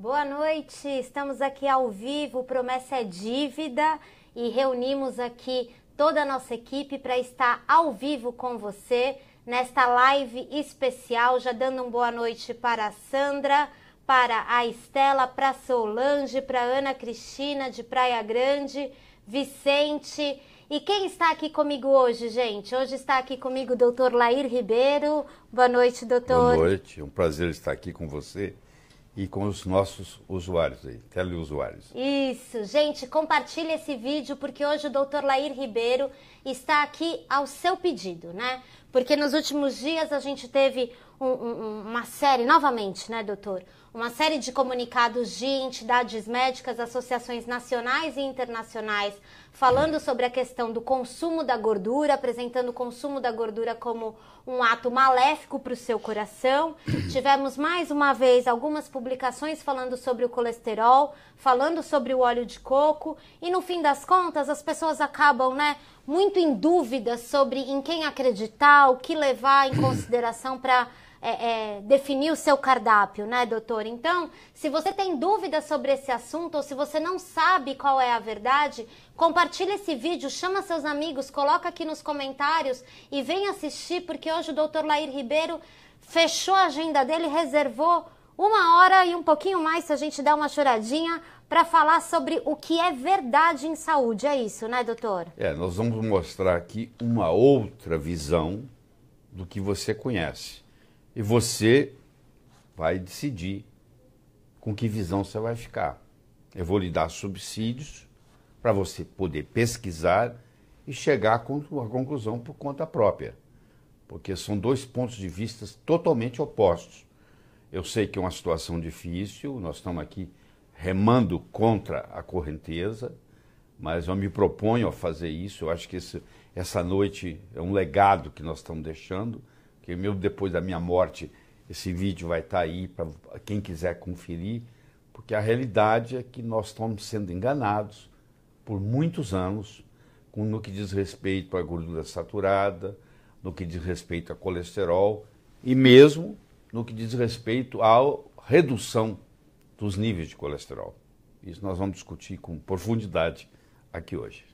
Boa noite, estamos aqui ao vivo, Promessa é Dívida, e reunimos aqui toda a nossa equipe para estar ao vivo com você nesta live especial, já dando uma boa noite para a Sandra, para a Estela, para a Solange, para a Ana Cristina de Praia Grande, Vicente. E quem está aqui comigo hoje, gente? Hoje está aqui comigo o doutor Lair Ribeiro. Boa noite, doutor. Boa noite, é um prazer estar aqui com você e com os nossos usuários aí, teleusuários. Isso, gente, compartilhe esse vídeo porque hoje o doutor Lair Ribeiro está aqui ao seu pedido, né? Porque nos últimos dias a gente teve uma série, novamente, né, doutor? Uma série de comunicados de entidades médicas, associações nacionais e internacionais, falando sobre a questão do consumo da gordura, apresentando o consumo da gordura como um ato maléfico para o seu coração. Tivemos mais uma vez algumas publicações falando sobre o colesterol, falando sobre o óleo de coco, e no fim das contas as pessoas acabam, né, muito em dúvida sobre em quem acreditar, o que levar em consideração para definir o seu cardápio, né, doutor? Então, se você tem dúvidas sobre esse assunto ou se você não sabe qual é a verdade, compartilhe esse vídeo, chama seus amigos, coloca aqui nos comentários e vem assistir, porque hoje o doutor Lair Ribeiro fechou a agenda dele, reservou 1 hora e um pouquinho mais, se a gente der uma choradinha, para falar sobre o que é verdade em saúde. É isso, né, doutor? Nós vamos mostrar aqui uma outra visão do que você conhece. E você vai decidir com que visão você vai ficar. Eu vou lhe dar subsídios para você poder pesquisar e chegar à conclusão por conta própria. Porque são dois pontos de vista totalmente opostos. Eu sei que é uma situação difícil, nós estamos aqui remando contra a correnteza, mas eu me proponho a fazer isso. Eu acho que essa noite é um legado que nós estamos deixando, que mesmo depois da minha morte, esse vídeo vai estar aí para quem quiser conferir, porque a realidade é que nós estamos sendo enganados por muitos anos no que diz respeito à gordura saturada, no que diz respeito a colesterol e mesmo no que diz respeito à redução dos níveis de colesterol. Isso nós vamos discutir com profundidade aqui hoje.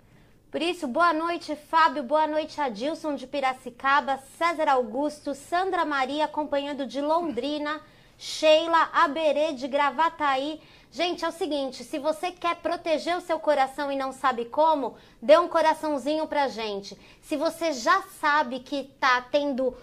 Por isso, boa noite, Fábio, boa noite, Adilson de Piracicaba, César Augusto, Sandra Maria, acompanhando de Londrina, Sheila, Aberê de Gravataí. Gente, é o seguinte, se você quer proteger o seu coração e não sabe como, dê um coraçãozinho pra gente. Se você já sabe que tá tendo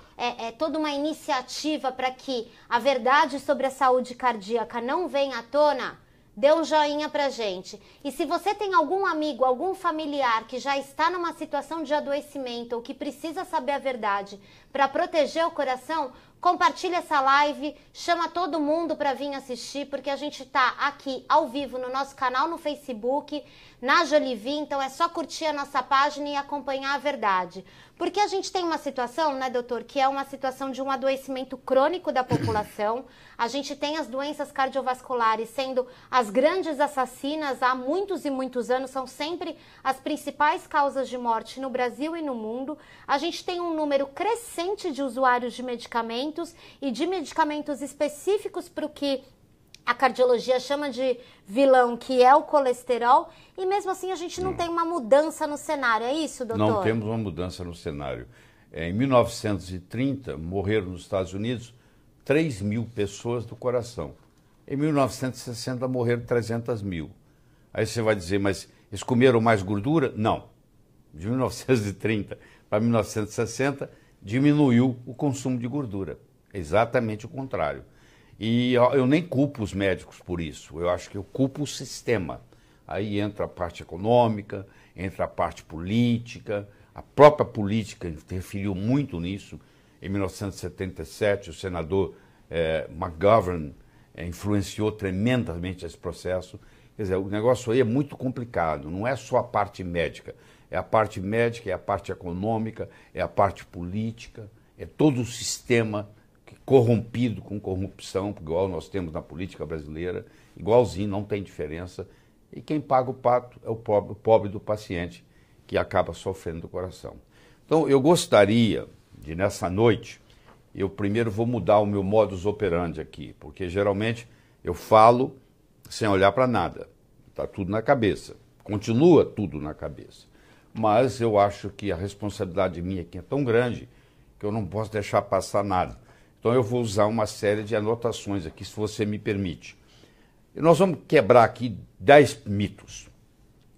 toda uma iniciativa para que a verdade sobre a saúde cardíaca não venha à tona, dê um joinha pra gente. E se você tem algum amigo, algum familiar que já está numa situação de adoecimento ou que precisa saber a verdade para proteger o coração, compartilha essa live, chama todo mundo para vir assistir, porque a gente tá aqui ao vivo no nosso canal no Facebook, na Jolivi, então é só curtir a nossa página e acompanhar a verdade. Porque a gente tem uma situação, né, doutor, que é uma situação de um adoecimento crônico da população. A gente tem as doenças cardiovasculares sendo as grandes assassinas há muitos e muitos anos, são sempre as principais causas de morte no Brasil e no mundo. A gente tem um número crescente de usuários de medicamentos e de medicamentos específicos para o que a cardiologia chama de vilão, que é o colesterol, e mesmo assim a gente não tem uma mudança no cenário, é isso, doutor? Não temos uma mudança no cenário. Em 1930, morreram nos Estados Unidos 3 mil pessoas do coração. Em 1960, morreram 300 mil. Aí você vai dizer, mas eles comeram mais gordura? Não. De 1930 para 1960, diminuiu o consumo de gordura. Exatamente o contrário. E eu nem culpo os médicos por isso, eu acho que eu culpo o sistema. Aí entra a parte econômica, entra a parte política, a própria política interferiu muito nisso. Em 1977, o senador McGovern influenciou tremendamente esse processo. Quer dizer, o negócio aí é muito complicado, não é só a parte médica. É a parte médica, é a parte econômica, é a parte política, é todo o sistema corrompido com corrupção, igual nós temos na política brasileira, igualzinho, não tem diferença. E quem paga o pato é o pobre do paciente, que acaba sofrendo do coração. Então, eu gostaria de, nessa noite, eu primeiro vou mudar o meu modus operandi aqui, porque geralmente eu falo sem olhar para nada. Está tudo na cabeça. Continua tudo na cabeça. Mas eu acho que a responsabilidade minha aqui é tão grande que eu não posso deixar passar nada. Então eu vou usar uma série de anotações aqui, se você me permite. E nós vamos quebrar aqui 10 mitos.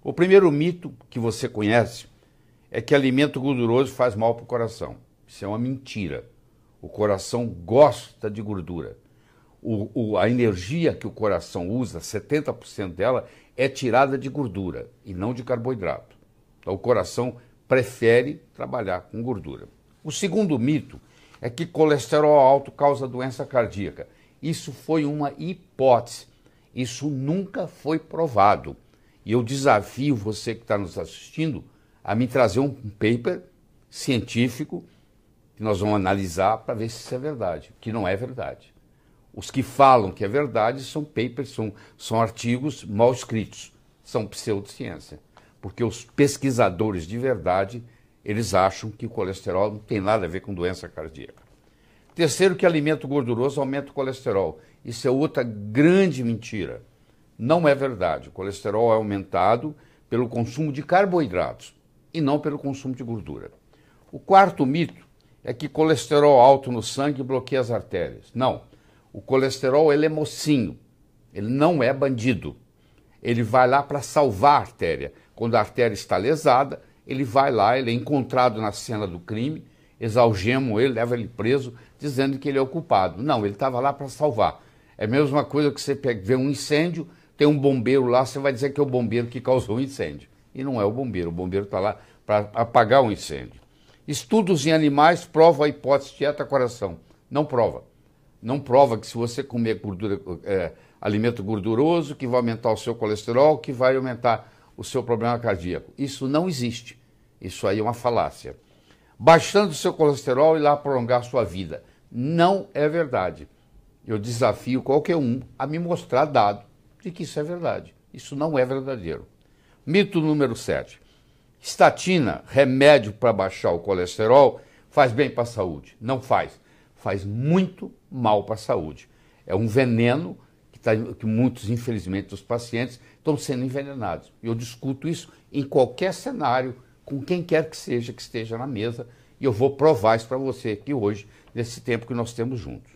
O primeiro mito que você conhece é que alimento gorduroso faz mal para o coração. Isso é uma mentira. O coração gosta de gordura. A energia que o coração usa, 70% dela, é tirada de gordura e não de carboidrato. Então o coração prefere trabalhar com gordura. O segundo mito é que colesterol alto causa doença cardíaca. Isso foi uma hipótese. Isso nunca foi provado. E eu desafio você que está nos assistindo a me trazer um paper científico que nós vamos analisar para ver se isso é verdade, que não é verdade. Os que falam que é verdade são papers, são artigos mal escritos, são pseudociência. Porque os pesquisadores de verdade, eles acham que o colesterol não tem nada a ver com doença cardíaca. Terceiro, que alimento gorduroso aumenta o colesterol. Isso é outra grande mentira. Não é verdade. O colesterol é aumentado pelo consumo de carboidratos e não pelo consumo de gordura. O quarto mito é que colesterol alto no sangue bloqueia as artérias. Não. O colesterol, ele é mocinho. Ele não é bandido. Ele vai lá para salvar a artéria. Quando a artéria está lesada, ele vai lá, ele é encontrado na cena do crime, exalgemam ele, levam ele preso, dizendo que ele é o culpado. Não, ele estava lá para salvar. É a mesma coisa que você vê um incêndio, tem um bombeiro lá, você vai dizer que é o bombeiro que causou o incêndio. E não é o bombeiro está lá para apagar o incêndio. Estudos em animais provam a hipótese dieta-coração. Não prova. Não prova que se você comer alimento gorduroso, que vai aumentar o seu colesterol, que vai aumentar o seu problema cardíaco. Isso não existe. Isso aí é uma falácia. Baixando o seu colesterol e lá prolongar a sua vida. Não é verdade. Eu desafio qualquer um a me mostrar dado de que isso é verdade. Isso não é verdadeiro. Mito número 7. Estatina, remédio para baixar o colesterol, faz bem para a saúde. Não faz. Faz muito mal para a saúde. É um veneno que muitos, infelizmente, dos pacientes estão sendo envenenados. Eu discuto isso em qualquer cenário, com quem quer que seja que esteja na mesa, e eu vou provar isso para você aqui hoje, nesse tempo que nós temos juntos.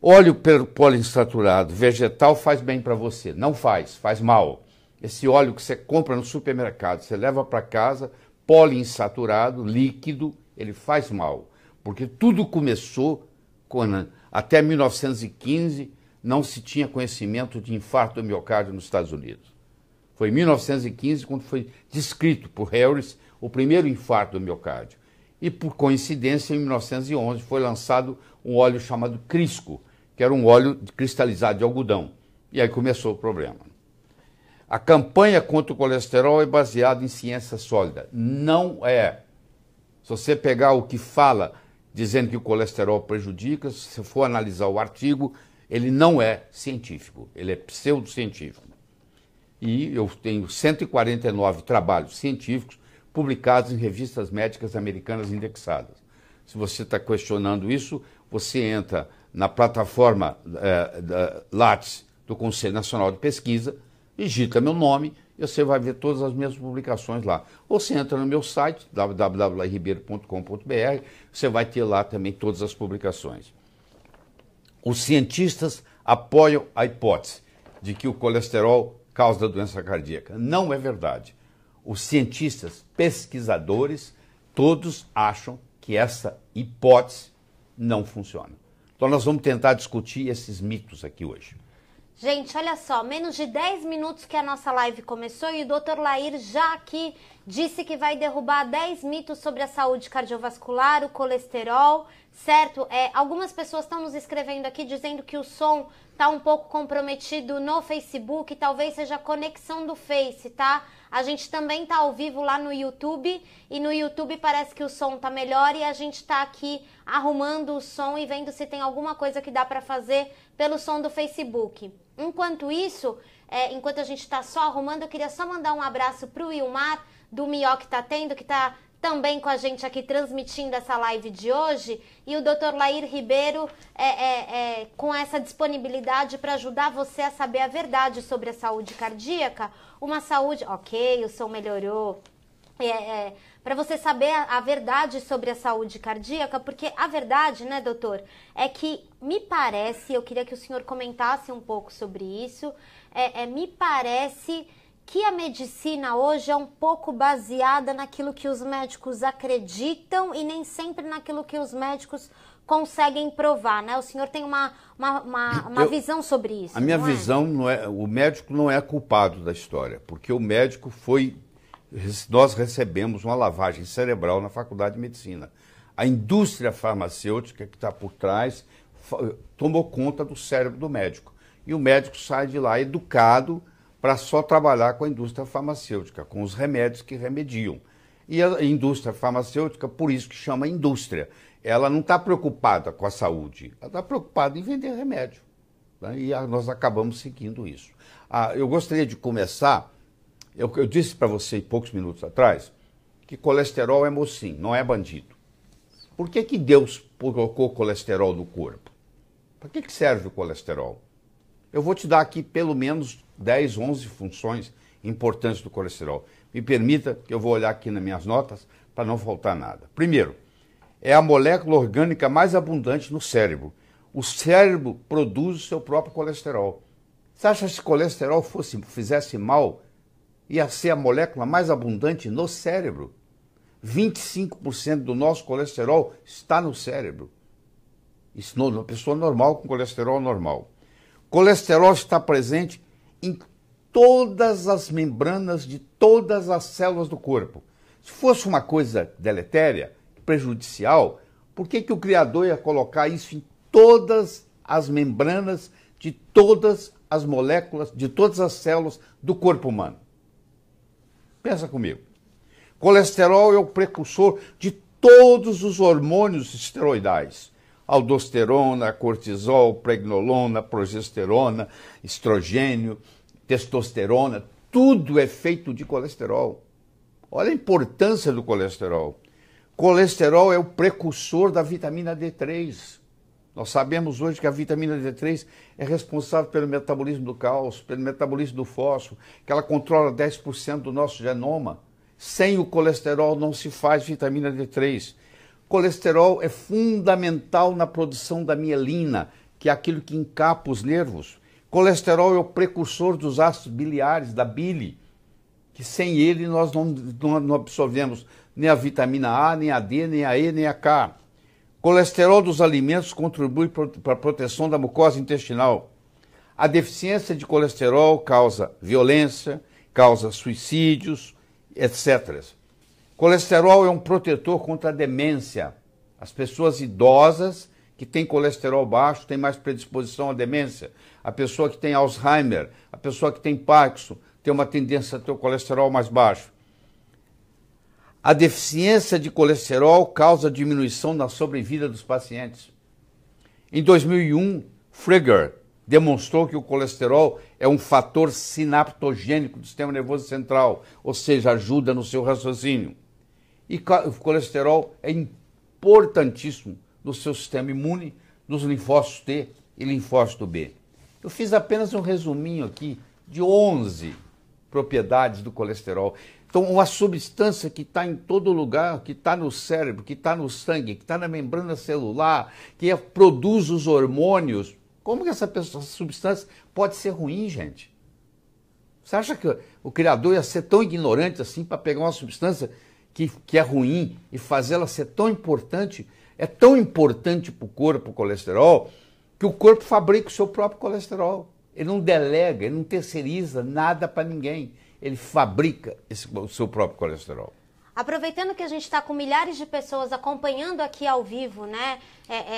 Óleo poliinsaturado vegetal faz bem para você. Não faz, faz mal. Esse óleo que você compra no supermercado, você leva para casa, poliinsaturado, líquido, ele faz mal. Porque tudo começou quando, até 1915, não se tinha conhecimento de infarto do miocárdio nos Estados Unidos. Foi em 1915 quando foi descrito por Harris o primeiro infarto do miocárdio. E, por coincidência, em 1911 foi lançado um óleo chamado Crisco, que era um óleo cristalizado de algodão. E aí começou o problema. A campanha contra o colesterol é baseada em ciência sólida. Não é. Se você pegar o que fala dizendo que o colesterol prejudica, se você for analisar o artigo, ele não é científico, ele é pseudocientífico. E eu tenho 149 trabalhos científicos publicados em revistas médicas americanas indexadas. Se você está questionando isso, você entra na plataforma Lattes do Conselho Nacional de Pesquisa, digita meu nome e você vai ver todas as minhas publicações lá. Ou você entra no meu site, www.ribeiro.com.br, você vai ter lá também todas as publicações. Os cientistas apoiam a hipótese de que o colesterol causa doença cardíaca. Não é verdade. Os cientistas, pesquisadores, todos acham que essa hipótese não funciona. Então nós vamos tentar discutir esses mitos aqui hoje. Gente, olha só, menos de 10 minutos que a nossa live começou e o Dr. Lair já aqui disse que vai derrubar 10 mitos sobre a saúde cardiovascular, o colesterol, certo? Algumas pessoas estão nos escrevendo aqui dizendo que o som está um pouco comprometido no Facebook, talvez seja a conexão do Face, tá? A gente também tá ao vivo lá no YouTube e no YouTube parece que o som tá melhor e a gente tá aqui arrumando o som e vendo se tem alguma coisa que dá para fazer pelo som do Facebook. Enquanto isso, enquanto a gente tá só arrumando, eu queria só mandar um abraço pro Wilmar do Mió que tá tendo, que tá também com a gente aqui transmitindo essa live de hoje, e o Dr. Lair Ribeiro com essa disponibilidade para ajudar você a saber a verdade sobre a saúde cardíaca, uma saúde... Ok, o som melhorou. Para você saber a verdade sobre a saúde cardíaca, porque a verdade, né, doutor, é que me parece, eu queria que o senhor comentasse um pouco sobre isso, me parece que a medicina hoje é um pouco baseada naquilo que os médicos acreditam e nem sempre naquilo que os médicos conseguem provar, né? O senhor tem uma visão sobre isso. A minha visão não é, o médico não é culpado da história, porque o médico nós recebemos uma lavagem cerebral na Faculdade de Medicina. A indústria farmacêutica que está por trás tomou conta do cérebro do médico. E o médico sai de lá educado para só trabalhar com a indústria farmacêutica, com os remédios que remediam. E a indústria farmacêutica, por isso que chama indústria, ela não está preocupada com a saúde, ela está preocupada em vender remédio. Né? E nós acabamos seguindo isso. Eu gostaria de começar, eu disse para você poucos minutos atrás, que colesterol é mocinho, não é bandido. Por que Deus colocou colesterol no corpo? Para que serve o colesterol? Eu vou te dar aqui pelo menos 10, 11 funções importantes do colesterol. Me permita que eu vou olhar aqui nas minhas notas para não faltar nada. Primeiro, é a molécula orgânica mais abundante no cérebro. O cérebro produz o seu próprio colesterol. Você acha que se colesterol fizesse mal, ia ser a molécula mais abundante no cérebro? 25% do nosso colesterol está no cérebro. Isso numa pessoa normal, com colesterol normal. Colesterol está presente em todas as membranas de todas as células do corpo. Se fosse uma coisa deletéria, prejudicial, por que o Criador ia colocar isso em todas as membranas de todas as moléculas, de todas as células do corpo humano? Pensa comigo. Colesterol é o precursor de todos os hormônios esteroidais. Aldosterona, cortisol, pregnolona, progesterona, estrogênio, testosterona, tudo é feito de colesterol. Olha a importância do colesterol. Colesterol é o precursor da vitamina D3. Nós sabemos hoje que a vitamina D3 é responsável pelo metabolismo do cálcio, pelo metabolismo do fósforo, que ela controla 10% do nosso genoma. Sem o colesterol não se faz vitamina D3. Colesterol é fundamental na produção da mielina, que é aquilo que encapa os nervos. Colesterol é o precursor dos ácidos biliares, da bile, que sem ele nós não absorvemos nem a vitamina A, nem a D, nem a E, nem a K. Colesterol dos alimentos contribui para a proteção da mucosa intestinal. A deficiência de colesterol causa violência, causa suicídios, etc. Colesterol é um protetor contra a demência. As pessoas idosas que têm colesterol baixo têm mais predisposição à demência. A pessoa que tem Alzheimer, a pessoa que tem Parkinson, tem uma tendência a ter o colesterol mais baixo. A deficiência de colesterol causa diminuição na sobrevida dos pacientes. Em 2001, Frege demonstrou que o colesterol é um fator sinaptogênico do sistema nervoso central, ou seja, ajuda no seu raciocínio. E o colesterol é importantíssimo no seu sistema imune, nos linfócitos T e linfócito B. Eu fiz apenas um resuminho aqui de 11 propriedades do colesterol. Então, uma substância que está em todo lugar, que está no cérebro, que está no sangue, que está na membrana celular, que produz os hormônios. Como que essa substância pode ser ruim, gente? Você acha que o Criador ia ser tão ignorante assim para pegar uma substância que é ruim e fazê-la ser tão importante? É tão importante para o corpo o colesterol, que o corpo fabrica o seu próprio colesterol. Ele não delega, ele não terceiriza nada para ninguém. Ele fabrica o seu próprio colesterol. Aproveitando que a gente está com milhares de pessoas acompanhando aqui ao vivo, né,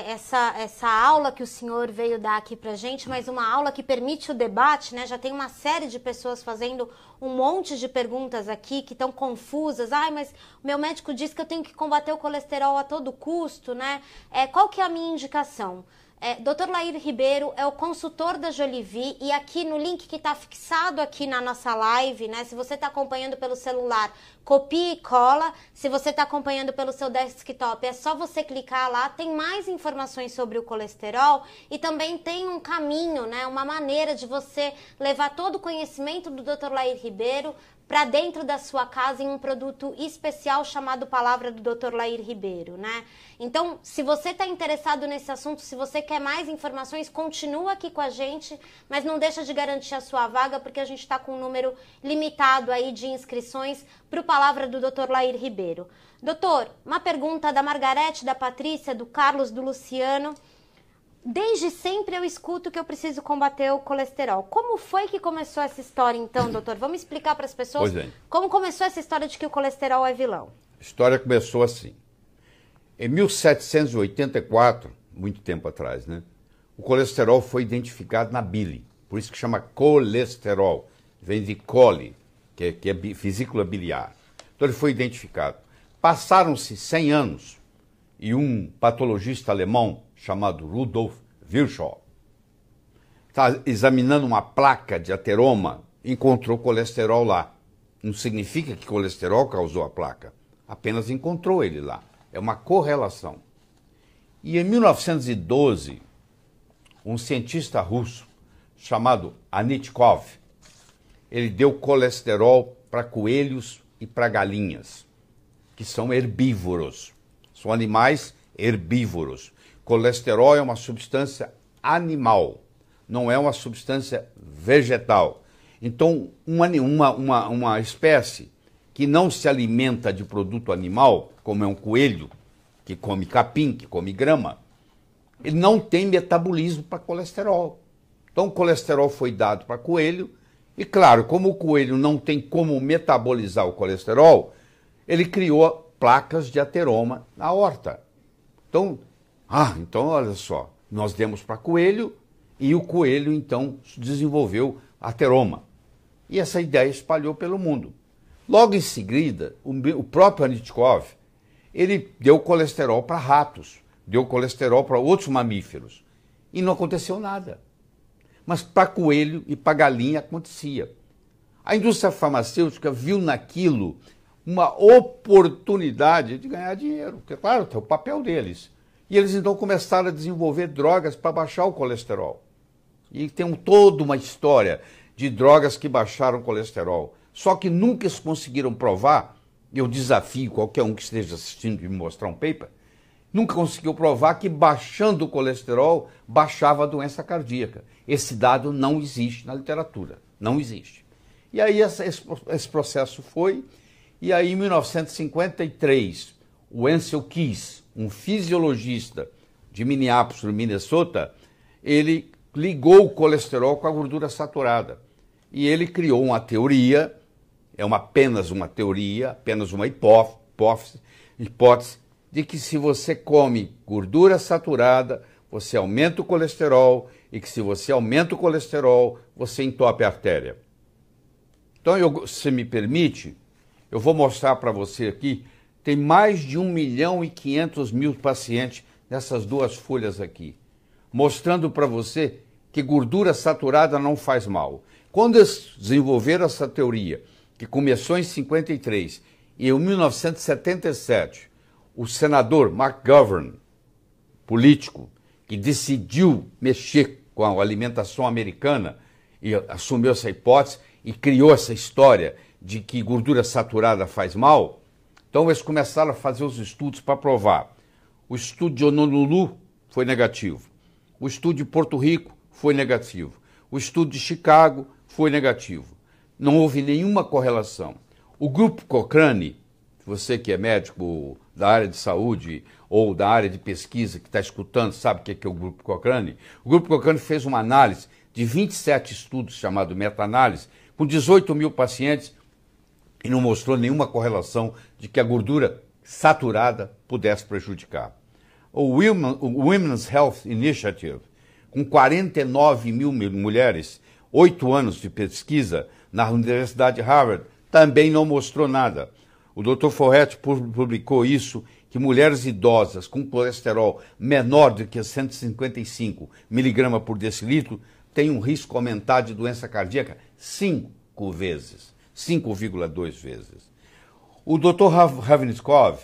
essa aula que o senhor veio dar aqui pra gente, mas uma aula que permite o debate, né, já tem uma série de pessoas fazendo um monte de perguntas aqui que estão confusas. Ai, mas o meu médico disse que eu tenho que combater o colesterol a todo custo, né? Qual que é a minha indicação? Dr. Lair Ribeiro é o consultor da Jolivie e aqui no link que está fixado aqui na nossa live, né? Se você está acompanhando pelo celular, copia e cola. Se você está acompanhando pelo seu desktop, é só você clicar lá. Tem mais informações sobre o colesterol e também tem um caminho, né? Uma maneira de você levar todo o conhecimento do Dr. Lair Ribeiro para dentro da sua casa em um produto especial chamado Palavra do Dr. Lair Ribeiro, né? Então, se você está interessado nesse assunto, se você quer mais informações, continua aqui com a gente, mas não deixa de garantir a sua vaga, porque a gente está com um número limitado aí de inscrições para o Palavra do Dr. Lair Ribeiro. Doutor, uma pergunta da Margarete, da Patrícia, do Carlos, do Luciano. Desde sempre eu escuto que eu preciso combater o colesterol. Como foi que começou essa história, então, doutor? Vamos explicar para as pessoas como começou essa história de que o colesterol é vilão. A história começou assim. Em 1784, muito tempo atrás, né? O colesterol foi identificado na bile. Por isso que chama colesterol. Vem de coli, que é vesícula biliar. Então ele foi identificado. Passaram-se 100 anos e um patologista alemão chamado Rudolf Virchow está examinando uma placa de ateroma, encontrou colesterol lá. Não significa que colesterol causou a placa, apenas encontrou ele lá. É uma correlação. E em 1912, um cientista russo chamado Anitkov, ele deu colesterol para coelhos e para galinhas, que são herbívoros, são animais herbívoros. Colesterol é uma substância animal, não é uma substância vegetal. Então, uma espécie que não se alimenta de produto animal, como é um coelho, que come capim, que come grama, ele não tem metabolismo para colesterol. Então, o colesterol foi dado para coelho, e claro, como o coelho não tem como metabolizar o colesterol, ele criou placas de ateroma na horta. Então, olha só, nós demos para coelho e o coelho, então, desenvolveu ateroma. E essa ideia espalhou pelo mundo. Logo em seguida, o próprio Anitkov, ele deu colesterol para ratos, deu colesterol para outros mamíferos. E não aconteceu nada. Mas para coelho e para galinha acontecia. A indústria farmacêutica viu naquilo uma oportunidade de ganhar dinheiro, porque, claro, é o papel deles. E eles então começaram a desenvolver drogas para baixar o colesterol. E tem toda uma história de drogas que baixaram o colesterol. Só que nunca eles conseguiram provar, eu desafio qualquer um que esteja assistindo e me mostrar um paper, nunca conseguiu provar que baixando o colesterol baixava a doença cardíaca. Esse dado não existe na literatura, não existe. E aí esse processo foi, e aí em 1953, o Ancel Keys, um fisiologista de Minneapolis, no Minnesota, ele ligou o colesterol com a gordura saturada. E ele criou uma teoria, apenas uma teoria, apenas uma hipótese, de que se você come gordura saturada, você aumenta o colesterol, e que se você aumenta o colesterol, você entope a artéria. Então, se me permite, eu vou mostrar para você aqui, tem mais de 1.500.000 pacientes nessas duas folhas aqui, mostrando para você que gordura saturada não faz mal. Quando eles desenvolveram essa teoria, que começou em 53, e em 1977, o senador McGovern, político, que decidiu mexer com a alimentação americana e assumiu essa hipótese e criou essa história de que gordura saturada faz mal, então eles começaram a fazer os estudos para provar. O estudo de Honolulu foi negativo. O estudo de Porto Rico foi negativo. O estudo de Chicago foi negativo. Não houve nenhuma correlação. O grupo Cochrane, você que é médico da área de saúde ou da área de pesquisa que está escutando, sabe o que é o grupo Cochrane? O grupo Cochrane fez uma análise de 27 estudos, chamado meta-análise, com 18.000 pacientes e não mostrou nenhuma correlação de que a gordura saturada pudesse prejudicar. O Women's Health Initiative, com 49.000 mulheres, 8 anos de pesquisa na Universidade de Harvard, também não mostrou nada. O Dr. Forret publicou isso que mulheres idosas com colesterol menor do que 155 miligramas por decilitro têm um risco aumentado de doença cardíaca 5 vezes, 5,2 vezes. O Dr. Ravnitskov,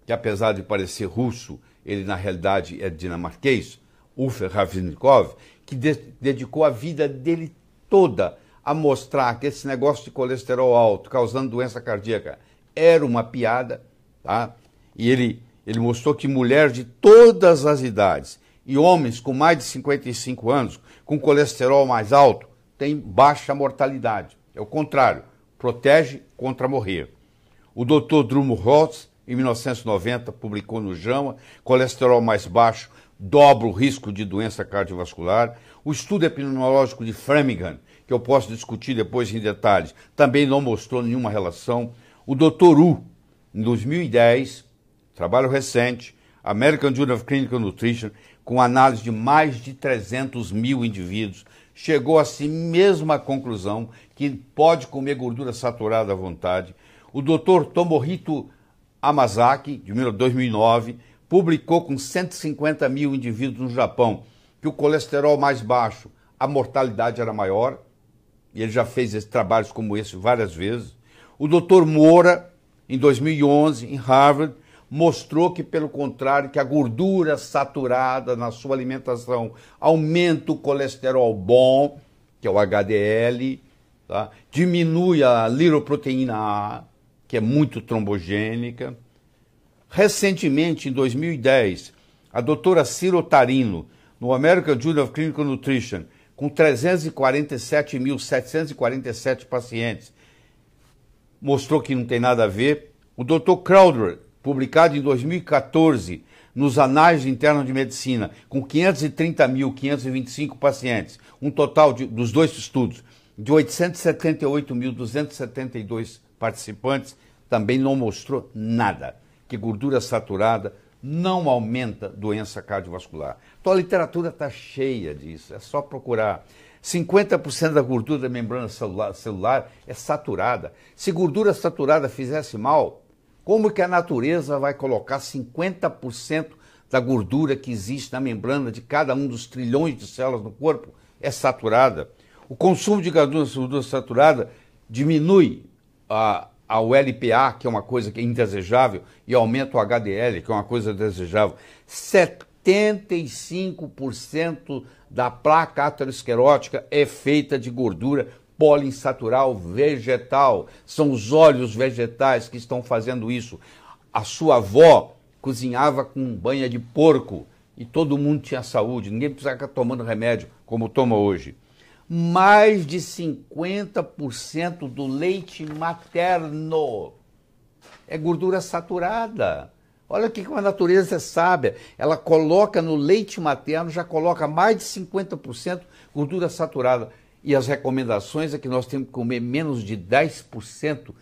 que apesar de parecer russo, ele na realidade é dinamarquês, Uffe Ravnitskov, que dedicou a vida dele toda a mostrar que esse negócio de colesterol alto causando doença cardíaca era uma piada, tá? E ele mostrou que mulheres de todas as idades e homens com mais de 55 anos, com colesterol mais alto, têm baixa mortalidade. É o contrário, protege contra morrer. O Dr. Drummond Holtz, em 1990, publicou no JAMA, colesterol mais baixo dobra o risco de doença cardiovascular. O estudo epidemiológico de Framingham, que eu posso discutir depois em detalhes, também não mostrou nenhuma relação. O Dr. Wu, em 2010, trabalho recente, American Journal of Clinical Nutrition, com análise de mais de 300 mil indivíduos, chegou a si mesma conclusão que pode comer gordura saturada à vontade. O Dr. Tomohito Amazaki, de 2009, publicou com 150 mil indivíduos no Japão que o colesterol mais baixo, a mortalidade era maior, e ele já fez trabalhos como esse várias vezes. O Dr. Moura, em 2011, em Harvard, mostrou que, pelo contrário, que a gordura saturada na sua alimentação aumenta o colesterol bom, que é o HDL, tá? Diminui a lipoproteína A, que é muito trombogênica. Recentemente, em 2010, a doutora Ciro Tarino, no American Journal of Clinical Nutrition, com 347.747 pacientes, mostrou que não tem nada a ver. O Dr. Crowder, publicado em 2014, nos Anais Internos de Medicina, com 530.525 pacientes, um total dos dois estudos, de 878.272 participantes, também não mostrou nada, que gordura saturada não aumenta doença cardiovascular. Então a literatura está cheia disso, é só procurar. 50% da gordura da membrana celular é saturada. Se gordura saturada fizesse mal, como que a natureza vai colocar 50% da gordura que existe na membrana de cada um dos trilhões de células no corpo é saturada? O consumo de gordura saturada diminui o LPA, que é uma coisa que é indesejável, e aumenta o HDL, que é uma coisa desejável. 75% da placa aterosclerótica é feita de gordura poliinsatural vegetal. São os óleos vegetais que estão fazendo isso. A sua avó cozinhava com banha de porco e todo mundo tinha saúde, ninguém precisava ficar tomando remédio como toma hoje. Mais de 50% do leite materno é gordura saturada. Olha que a natureza é sábia. Ela coloca no leite materno, já coloca mais de 50% gordura saturada. E as recomendações é que nós temos que comer menos de 10%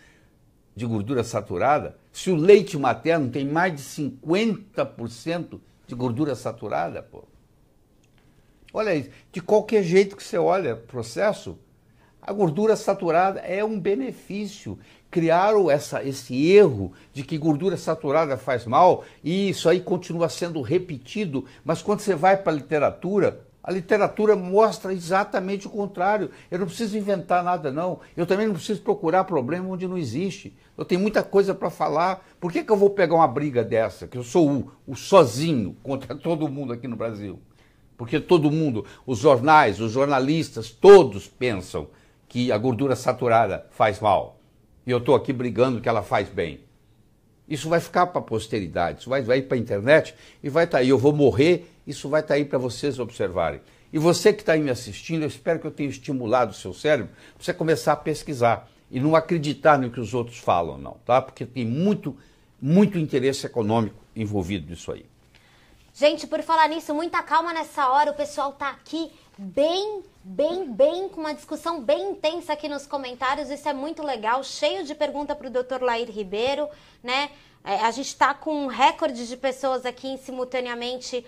de gordura saturada. Se o leite materno tem mais de 50% de gordura saturada, pô. Olha isso, de qualquer jeito que você olha o processo, a gordura saturada é um benefício. Criaram esse erro de que gordura saturada faz mal e isso aí continua sendo repetido, mas quando você vai para a literatura mostra exatamente o contrário. Eu não preciso inventar nada, não. Eu também não preciso procurar problema onde não existe. Eu tenho muita coisa para falar. Por que eu vou pegar uma briga dessa, que eu sou o sozinho contra todo mundo aqui no Brasil? Porque todo mundo, os jornais, os jornalistas, todos pensam que a gordura saturada faz mal. E eu estou aqui brigando que ela faz bem. Isso vai ficar para a posteridade, isso vai ir para a internet e vai estar aí. Eu vou morrer, isso vai estar aí para vocês observarem. E você que está aí me assistindo, eu espero que eu tenha estimulado o seu cérebro para você começar a pesquisar e não acreditar no que os outros falam, não, tá? Porque tem muito interesse econômico envolvido nisso aí. Gente, por falar nisso, muita calma nessa hora, o pessoal tá aqui com uma discussão bem intensa aqui nos comentários. Isso é muito legal, cheio de pergunta para o Dr. Lair Ribeiro, né? A gente está com um recorde de pessoas aqui simultaneamente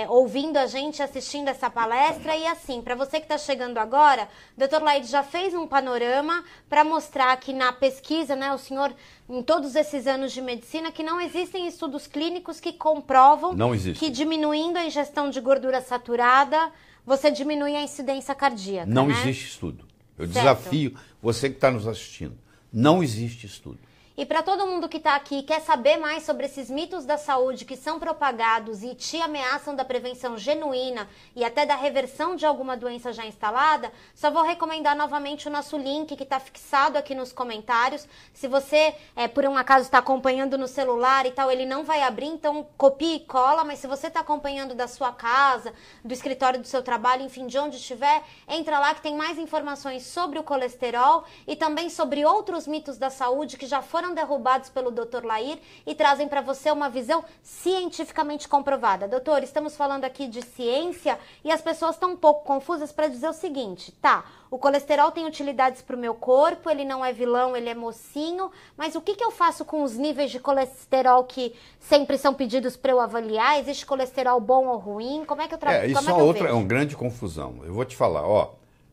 ouvindo a gente, assistindo essa palestra. E assim, para você que está chegando agora, o Dr. Lair já fez um panorama para mostrar que na pesquisa, né, o senhor, em todos esses anos de medicina, que não existem estudos clínicos que comprovam que diminuindo a ingestão de gordura saturada, você diminui a incidência cardíaca. Não né? existe estudo. Eu desafio você que está nos assistindo. Não existe estudo. E para todo mundo que está aqui e quer saber mais sobre esses mitos da saúde que são propagados e te ameaçam da prevenção genuína e até da reversão de alguma doença já instalada, só vou recomendar novamente o nosso link que está fixado aqui nos comentários. Se você, por um acaso, está acompanhando no celular e tal, ele não vai abrir, então copia e cola, mas se você está acompanhando da sua casa, do escritório do seu trabalho, enfim, de onde estiver, entra lá que tem mais informações sobre o colesterol e também sobre outros mitos da saúde que já foram derrubados pelo Dr. Lair e trazem para você uma visão cientificamente comprovada. Doutor, estamos falando aqui de ciência e as pessoas estão um pouco confusas para dizer o seguinte, tá, o colesterol tem utilidades para o meu corpo, ele não é vilão, ele é mocinho, mas o que eu faço com os níveis de colesterol que sempre são pedidos para eu avaliar? Existe colesterol bom ou ruim? Como é que eu trabalho? Isso é uma grande confusão. Eu vou te falar,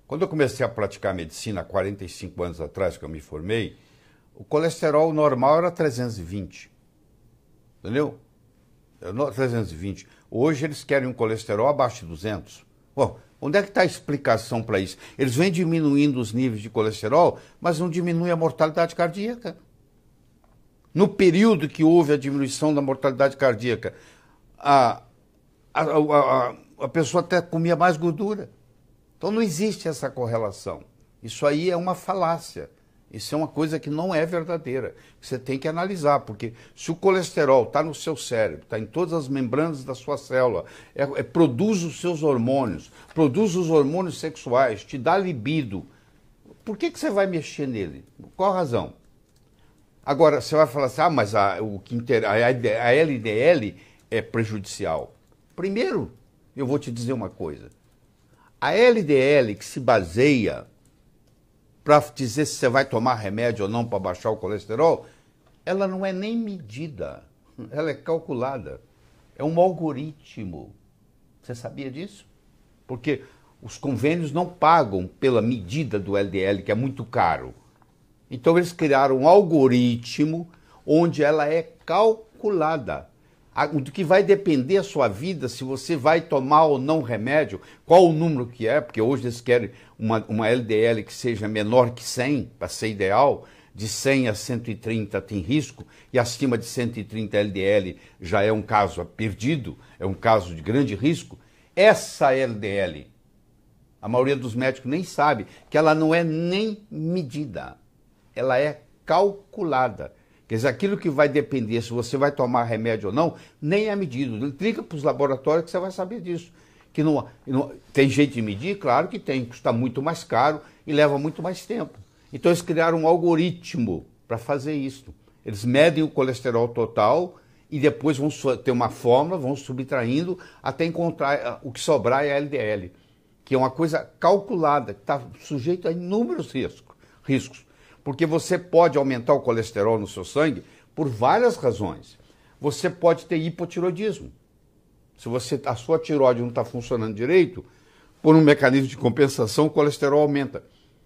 quando eu comecei a praticar medicina há 45 anos atrás, que eu me formei, o colesterol normal era 320, entendeu? 320. Hoje eles querem um colesterol abaixo de 200. Bom, onde é que está a explicação para isso? Eles vêm diminuindo os níveis de colesterol, mas não diminui a mortalidade cardíaca. No período que houve a diminuição da mortalidade cardíaca, a pessoa até comia mais gordura. Então não existe essa correlação. Isso aí é uma falácia. Isso é uma coisa que não é verdadeira. Você tem que analisar, porque se o colesterol está no seu cérebro, está em todas as membranas da sua célula, produz os seus hormônios, produz os hormônios sexuais, te dá libido, por que você vai mexer nele? Qual a razão? Agora, você vai falar assim, mas a LDL é prejudicial. Primeiro, eu vou te dizer uma coisa. A LDL que se baseia para dizer se você vai tomar remédio ou não para baixar o colesterol, ela não é nem medida, ela é calculada. É um algoritmo. Você sabia disso? Porque os convênios não pagam pela medida do LDL, que é muito caro. Então eles criaram um algoritmo onde ela é calculada. Do que vai depender a sua vida, se você vai tomar ou não remédio, qual o número que é, porque hoje eles querem uma LDL que seja menor que 100, para ser ideal, de 100 a 130 tem risco, e acima de 130 LDL já é um caso perdido, é um caso de grande risco. Essa LDL, a maioria dos médicos nem sabe que ela não é nem medida, ela é calculada. Quer dizer, aquilo que vai depender se você vai tomar remédio ou não, nem é medido. Liga para os laboratórios que você vai saber disso. Que tem jeito de medir? Claro que tem, custa muito mais caro e leva muito mais tempo. Então eles criaram um algoritmo para fazer isso. Eles medem o colesterol total e depois vão ter uma fórmula, vão subtraindo até encontrar o que sobrar é a LDL, que é uma coisa calculada, que está sujeito a inúmeros riscos. Porque você pode aumentar o colesterol no seu sangue por várias razões. Você pode ter hipotiroidismo. Se a sua tireoide não está funcionando direito, por um mecanismo de compensação, o colesterol aumenta.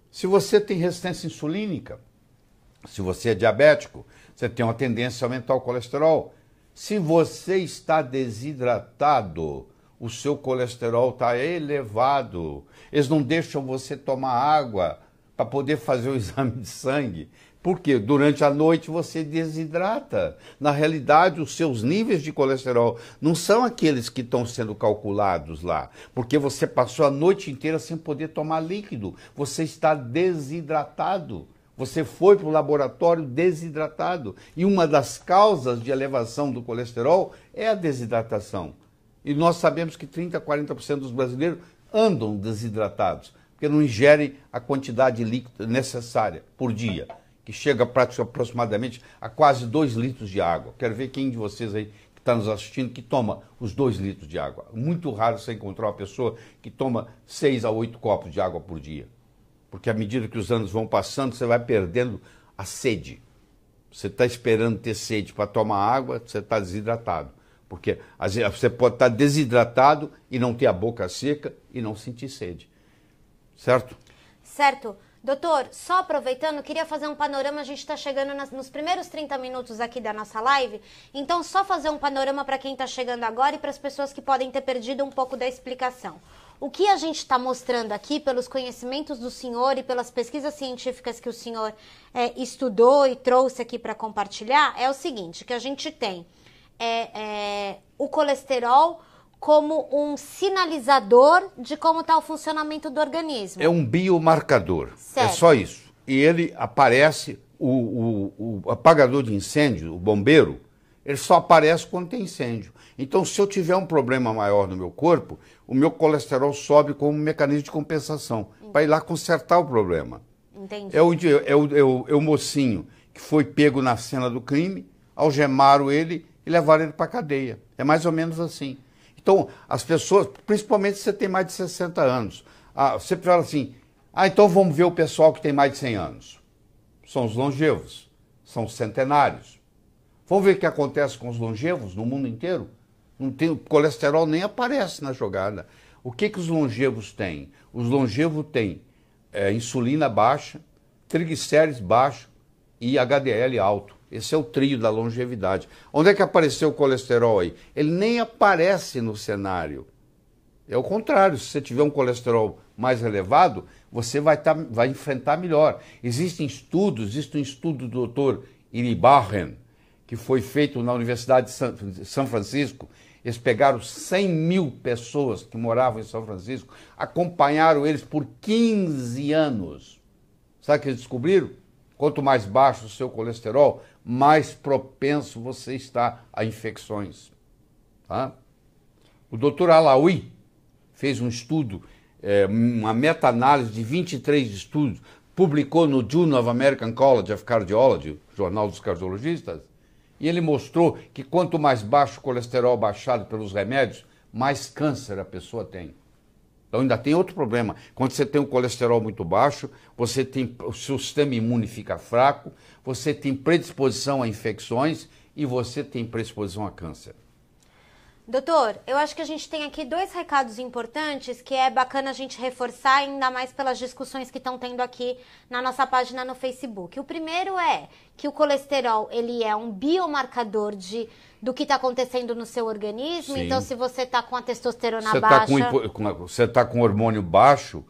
Se você tem resistência insulínica, se você é diabético, você tem uma tendência a aumentar o colesterol. Se você está desidratado, o seu colesterol está elevado. Eles não deixam você tomar água para poder fazer o exame de sangue. Porque durante a noite você desidrata. Na realidade, os seus níveis de colesterol não são aqueles que estão sendo calculados lá. Porque você passou a noite inteira sem poder tomar líquido. Você está desidratado. Você foi para o laboratório desidratado. E uma das causas de elevação do colesterol é a desidratação. E nós sabemos que 30% a 40% dos brasileiros andam desidratados, porque não ingerem a quantidade de líquido necessária por dia, que chega aproximadamente a quase 2 litros de água. Quero ver quem de vocês aí que está nos assistindo que toma os 2 litros de água. Muito raro você encontrar uma pessoa que toma 6 a 8 copos de água por dia. Porque à medida que os anos vão passando, você vai perdendo a sede. Você está esperando ter sede para tomar água, você está desidratado. Porque às vezes, você pode estar desidratado e não ter a boca seca e não sentir sede. Certo? Certo. Doutor, só aproveitando, queria fazer um panorama, a gente está chegando nos primeiros 30 minutos aqui da nossa live, então só fazer um panorama para quem está chegando agora e para as pessoas que podem ter perdido um pouco da explicação. O que a gente está mostrando aqui, pelos conhecimentos do senhor e pelas pesquisas científicas que o senhor estudou e trouxe aqui para compartilhar, é o seguinte, que a gente tem o colesterol como um sinalizador de como está o funcionamento do organismo. É um biomarcador, certo. É só isso. E ele aparece, o apagador de incêndio, o bombeiro, ele só aparece quando tem incêndio. Então, se eu tiver um problema maior no meu corpo, o meu colesterol sobe como um mecanismo de compensação, para ir lá consertar o problema. Entendi. É o mocinho que foi pego na cena do crime, algemaram ele e levaram ele para a cadeia. É mais ou menos assim. Então, as pessoas, principalmente se você tem mais de 60 anos, você fala assim, então vamos ver o pessoal que tem mais de 100 anos. São os longevos, são os centenários. Vamos ver o que acontece com os longevos no mundo inteiro? Não tem, o colesterol nem aparece na jogada. O que os longevos têm? Os longevos têm insulina baixa, triglicérides baixo e HDL alto. Esse é o trio da longevidade. Onde é que apareceu o colesterol aí? Ele nem aparece no cenário. É o contrário, se você tiver um colesterol mais elevado, você vai enfrentar melhor. Existe um estudo do Dr. Iribarren, que foi feito na Universidade de São Francisco. Eles pegaram 100 mil pessoas que moravam em São Francisco, acompanharam eles por 15 anos. Sabe o que eles descobriram? Quanto mais baixo o seu colesterol, mais propenso você está a infecções. Tá? O Dr. Alaoui fez um estudo, uma meta-análise de 23 estudos, publicou no Journal of American College of Cardiology, Jornal dos Cardiologistas, e ele mostrou que quanto mais baixo o colesterol baixado pelos remédios, mais câncer a pessoa tem. Então ainda tem outro problema. Quando você tem um colesterol muito baixo, o seu sistema imune fica fraco, você tem predisposição a infecções e você tem predisposição a câncer. Doutor, eu acho que a gente tem aqui 2 recados importantes que é bacana a gente reforçar, ainda mais pelas discussões que estão tendo aqui na nossa página no Facebook. O primeiro é que o colesterol, ele é um biomarcador do que está acontecendo no seu organismo. Sim. Então, se você está com a testosterona baixa... Você está com hormônio baixo,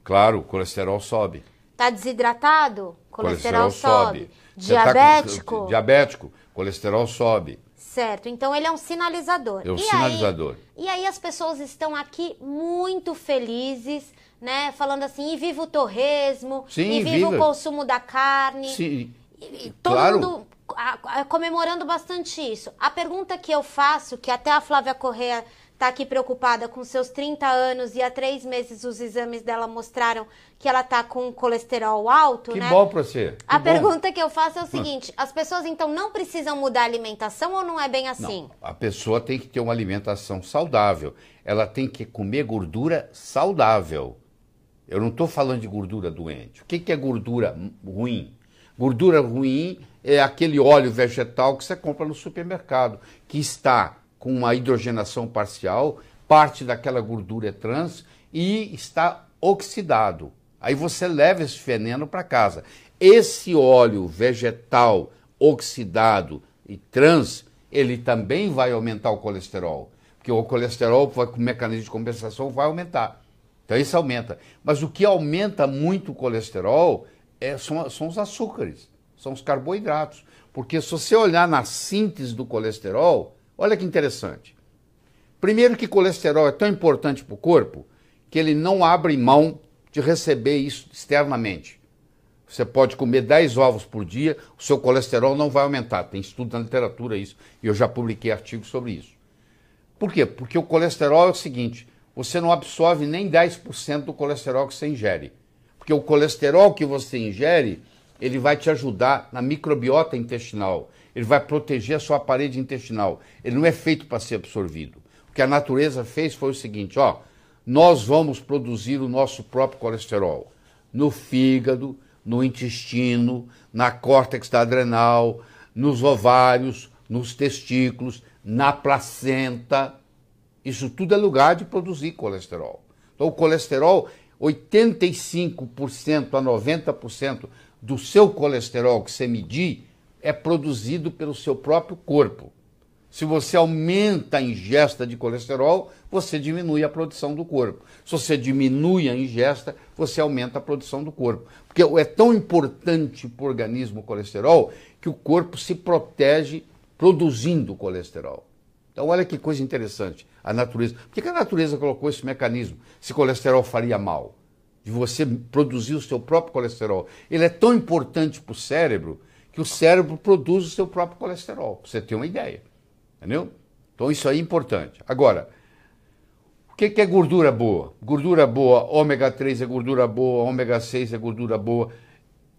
claro, o colesterol sobe. Está desidratado? Colesterol sobe. Diabético? Diabético, colesterol sobe. Certo, então ele é um sinalizador. É um sinalizador. E aí as pessoas estão aqui muito felizes, né? Falando assim, e viva o torresmo, sim, e viva o consumo da carne. Sim, e todo mundo comemorando bastante isso. A pergunta que eu faço, que até a Flávia Corrêa está aqui preocupada com seus 30 anos e há 3 meses os exames dela mostraram que ela está com colesterol alto, que né? Que bom para você. Pergunta que eu faço é o seguinte, as pessoas então não precisam mudar a alimentação ou não é bem assim? Não, a pessoa tem que ter uma alimentação saudável. Ela tem que comer gordura saudável. Eu não estou falando de gordura doente. O que é gordura ruim? Gordura ruim é aquele óleo vegetal que você compra no supermercado, que está com uma hidrogenação parcial, parte daquela gordura é trans e está oxidado. Aí você leva esse veneno para casa. Esse óleo vegetal oxidado e trans, ele também vai aumentar o colesterol, porque o colesterol, com o mecanismo de compensação, vai aumentar. Então isso aumenta. Mas o que aumenta muito o colesterol são os açúcares, são os carboidratos. Porque se você olhar na síntese do colesterol, olha que interessante. Primeiro que colesterol é tão importante para o corpo que ele não abre mão de receber isso externamente. Você pode comer 10 ovos por dia, o seu colesterol não vai aumentar. Tem estudo na literatura isso, e eu já publiquei artigos sobre isso. Por quê? Porque o colesterol é o seguinte, você não absorve nem 10% do colesterol que você ingere. Porque o colesterol que você ingere, ele vai te ajudar na microbiota intestinal. ele vai proteger a sua parede intestinal. Ele não é feito para ser absorvido. O que a natureza fez foi o seguinte, ó, nós vamos produzir o nosso próprio colesterol no fígado, no intestino, na córtex adrenal, nos ovários, nos testículos, na placenta. Isso tudo é lugar de produzir colesterol. Então o colesterol, 85% a 90% do seu colesterol que você medir é produzido pelo seu próprio corpo. Se você aumenta a ingesta de colesterol, você diminui a produção do corpo. Se você diminui a ingesta, você aumenta a produção do corpo. Porque é tão importante para o organismo o colesterol que o corpo se protege produzindo colesterol. Então olha que coisa interessante, a natureza. Por que a natureza colocou esse mecanismo? Se colesterol faria mal, de você produzir o seu próprio colesterol. Ele é tão importante para o cérebro que o cérebro produz o seu próprio colesterol, para você ter uma ideia. Entendeu? Então isso aí é importante. Agora, o que é gordura boa? Gordura boa, ômega 3 é gordura boa, ômega 6 é gordura boa.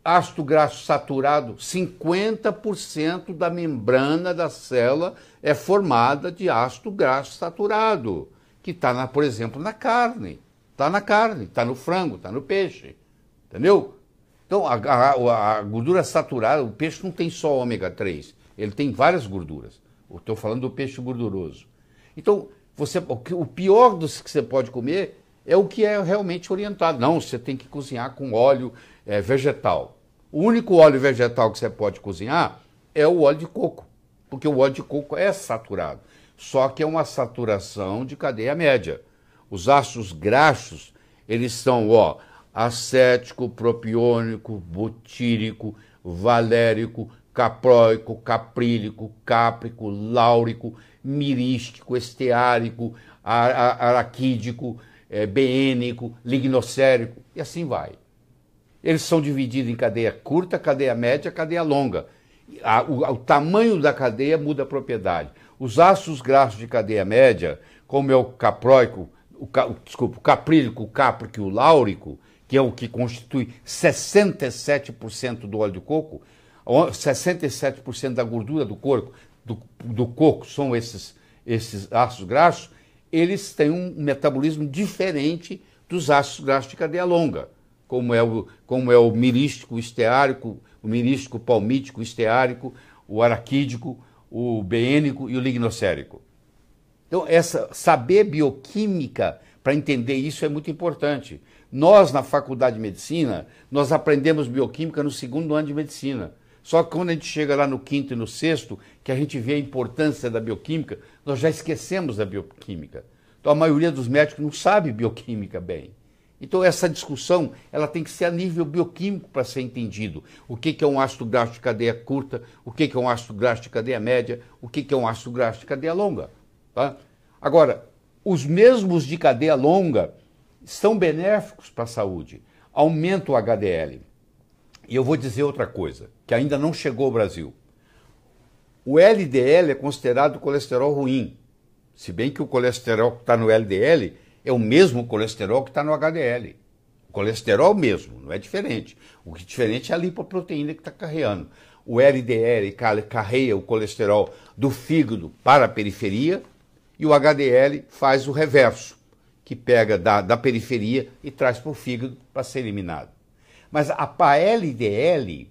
Ácido graxo saturado, 50% da membrana da célula é formada de ácido graxo saturado, que está, por exemplo, na carne. Está na carne, está no frango, está no peixe. Entendeu? Então, a gordura saturada, o peixe não tem só ômega 3, ele tem várias gorduras. Estou falando do peixe gorduroso. Então, o pior dos que você pode comer é o que é realmente orientado. Não, você tem que cozinhar com óleo vegetal. O único óleo vegetal que você pode cozinhar é o óleo de coco, porque o óleo de coco é saturado, só que é uma saturação de cadeia média. Os ácidos graxos, eles são, acético, propiônico, butírico, valérico, capróico, caprílico, cáprico, láurico, mirístico, esteárico, araquídico, beênico, lignocérico, e assim vai. Eles são divididos em cadeia curta, cadeia média, cadeia longa. O tamanho da cadeia muda a propriedade. Os ácidos graxos de cadeia média, como é o capróico, o caprílico, o cáprico e o láurico, que é o que constitui 67% do óleo de coco, 67% da gordura do corpo, do coco são esses ácidos graxos, eles têm um metabolismo diferente dos ácidos graxos de cadeia longa, como é o mirístico, o esteárico, o mirístico palmítico, o esteárico, o araquídico, o beênico e o lignocérico. Então, saber bioquímica para entender isso é muito importante. Nós, na faculdade de medicina, nós aprendemos bioquímica no 2º ano de medicina. Só que quando a gente chega lá no 5º e no 6º, que a gente vê a importância da bioquímica, nós já esquecemos da bioquímica. Então a maioria dos médicos não sabe bioquímica bem. Então essa discussão ela tem que ser a nível bioquímico para ser entendido. O que é um ácido graxo de cadeia curta, o que é um ácido graxo de cadeia média, o que é um ácido graxo de cadeia longa. Tá? Agora, os mesmos de cadeia longa são benéficos para a saúde. Aumenta o HDL. E eu vou dizer outra coisa, que ainda não chegou ao Brasil. O LDL é considerado colesterol ruim, se bem que o colesterol que está no LDL é o mesmo colesterol que está no HDL. O colesterol mesmo, não é diferente. O que é diferente é a lipoproteína que está carreando. O LDL carrega o colesterol do fígado para a periferia e o HDL faz o reverso, que pega da periferia e traz para o fígado para ser eliminado. Mas a LDL,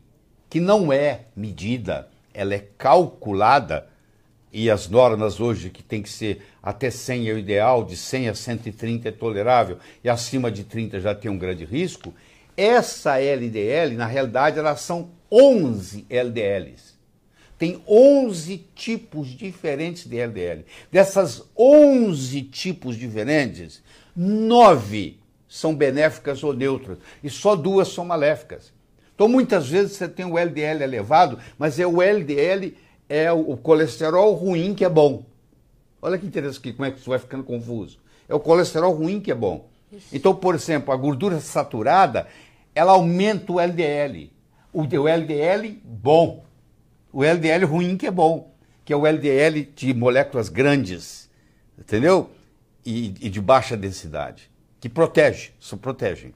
que não é medida, ela é calculada, e as normas hoje que tem que ser até 100 é o ideal, de 100 a 130 é tolerável, e acima de 30 já tem um grande risco, essa LDL, na realidade, elas são 11 LDLs. Tem 11 tipos diferentes de LDL. Dessas 11 tipos diferentes, 9 são benéficas ou neutras, e só 2 são maléficas. Então, muitas vezes você tem o LDL elevado, mas o LDL é o colesterol ruim que é bom. Olha que interessante, como é que isso vai ficando confuso. É o colesterol ruim que é bom. Isso. Então, por exemplo, a gordura saturada, ela aumenta o LDL. O LDL bom. O LDL ruim que é bom, que é o LDL de moléculas grandes, entendeu? E de baixa densidade. Que protegem.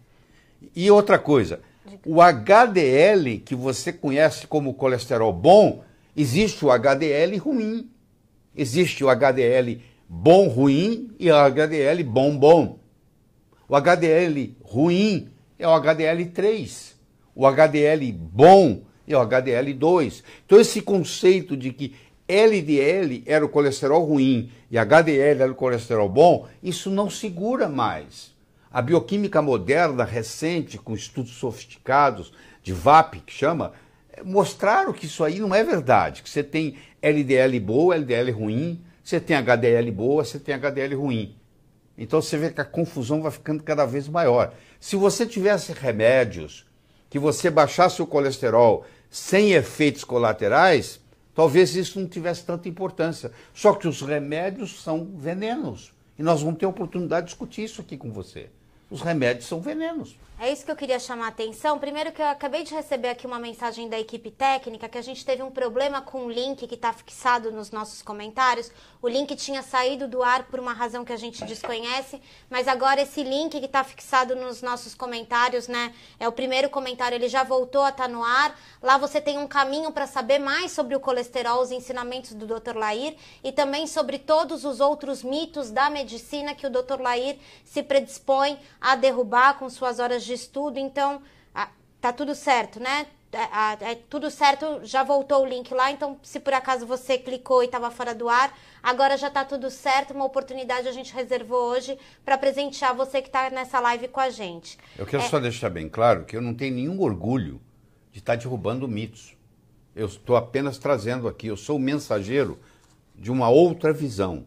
E outra coisa, o HDL, que você conhece como colesterol bom, Existe o HDL ruim, existe o HDL bom ruim e o HDL bom bom. O HDL ruim é o HDL 3, o HDL bom é o HDL 2. Então esse conceito de que LDL era o colesterol ruim e HDL era o colesterol bom, isso não segura mais. A bioquímica moderna, recente, com estudos sofisticados, de VAP, que chama, mostraram que isso aí não é verdade, que você tem LDL boa, LDL ruim, você tem HDL boa, você tem HDL ruim. Então você vê que a confusão vai ficando cada vez maior. Se você tivesse remédios que você baixasse o colesterol sem efeitos colaterais, talvez isso não tivesse tanta importância. Só que os remédios são venenos. E nós vamos ter a oportunidade de discutir isso aqui com você. Os remédios são venenos. É isso que eu queria chamar a atenção. Primeiro que eu acabei de receber aqui uma mensagem da equipe técnica que a gente teve um problema com o link que está fixado nos nossos comentários. O link tinha saído do ar por uma razão que a gente desconhece, mas agora esse link que está fixado nos nossos comentários, né, é o primeiro comentário, ele já voltou a estar no ar. Lá você tem um caminho para saber mais sobre o colesterol, os ensinamentos do Dr. Lair e também sobre todos os outros mitos da medicina que o Dr. Lair se predispõe a derrubar com suas horas de estudo. Então, tá tudo certo, né? Tudo certo, já voltou o link lá, então se por acaso você clicou e estava fora do ar, agora já tá tudo certo, uma oportunidade a gente reservou hoje para presentear você que está nessa live com a gente. Eu quero só deixar bem claro que eu não tenho nenhum orgulho de estar derrubando mitos. Eu estou apenas trazendo aqui, eu sou o mensageiro de uma outra visão,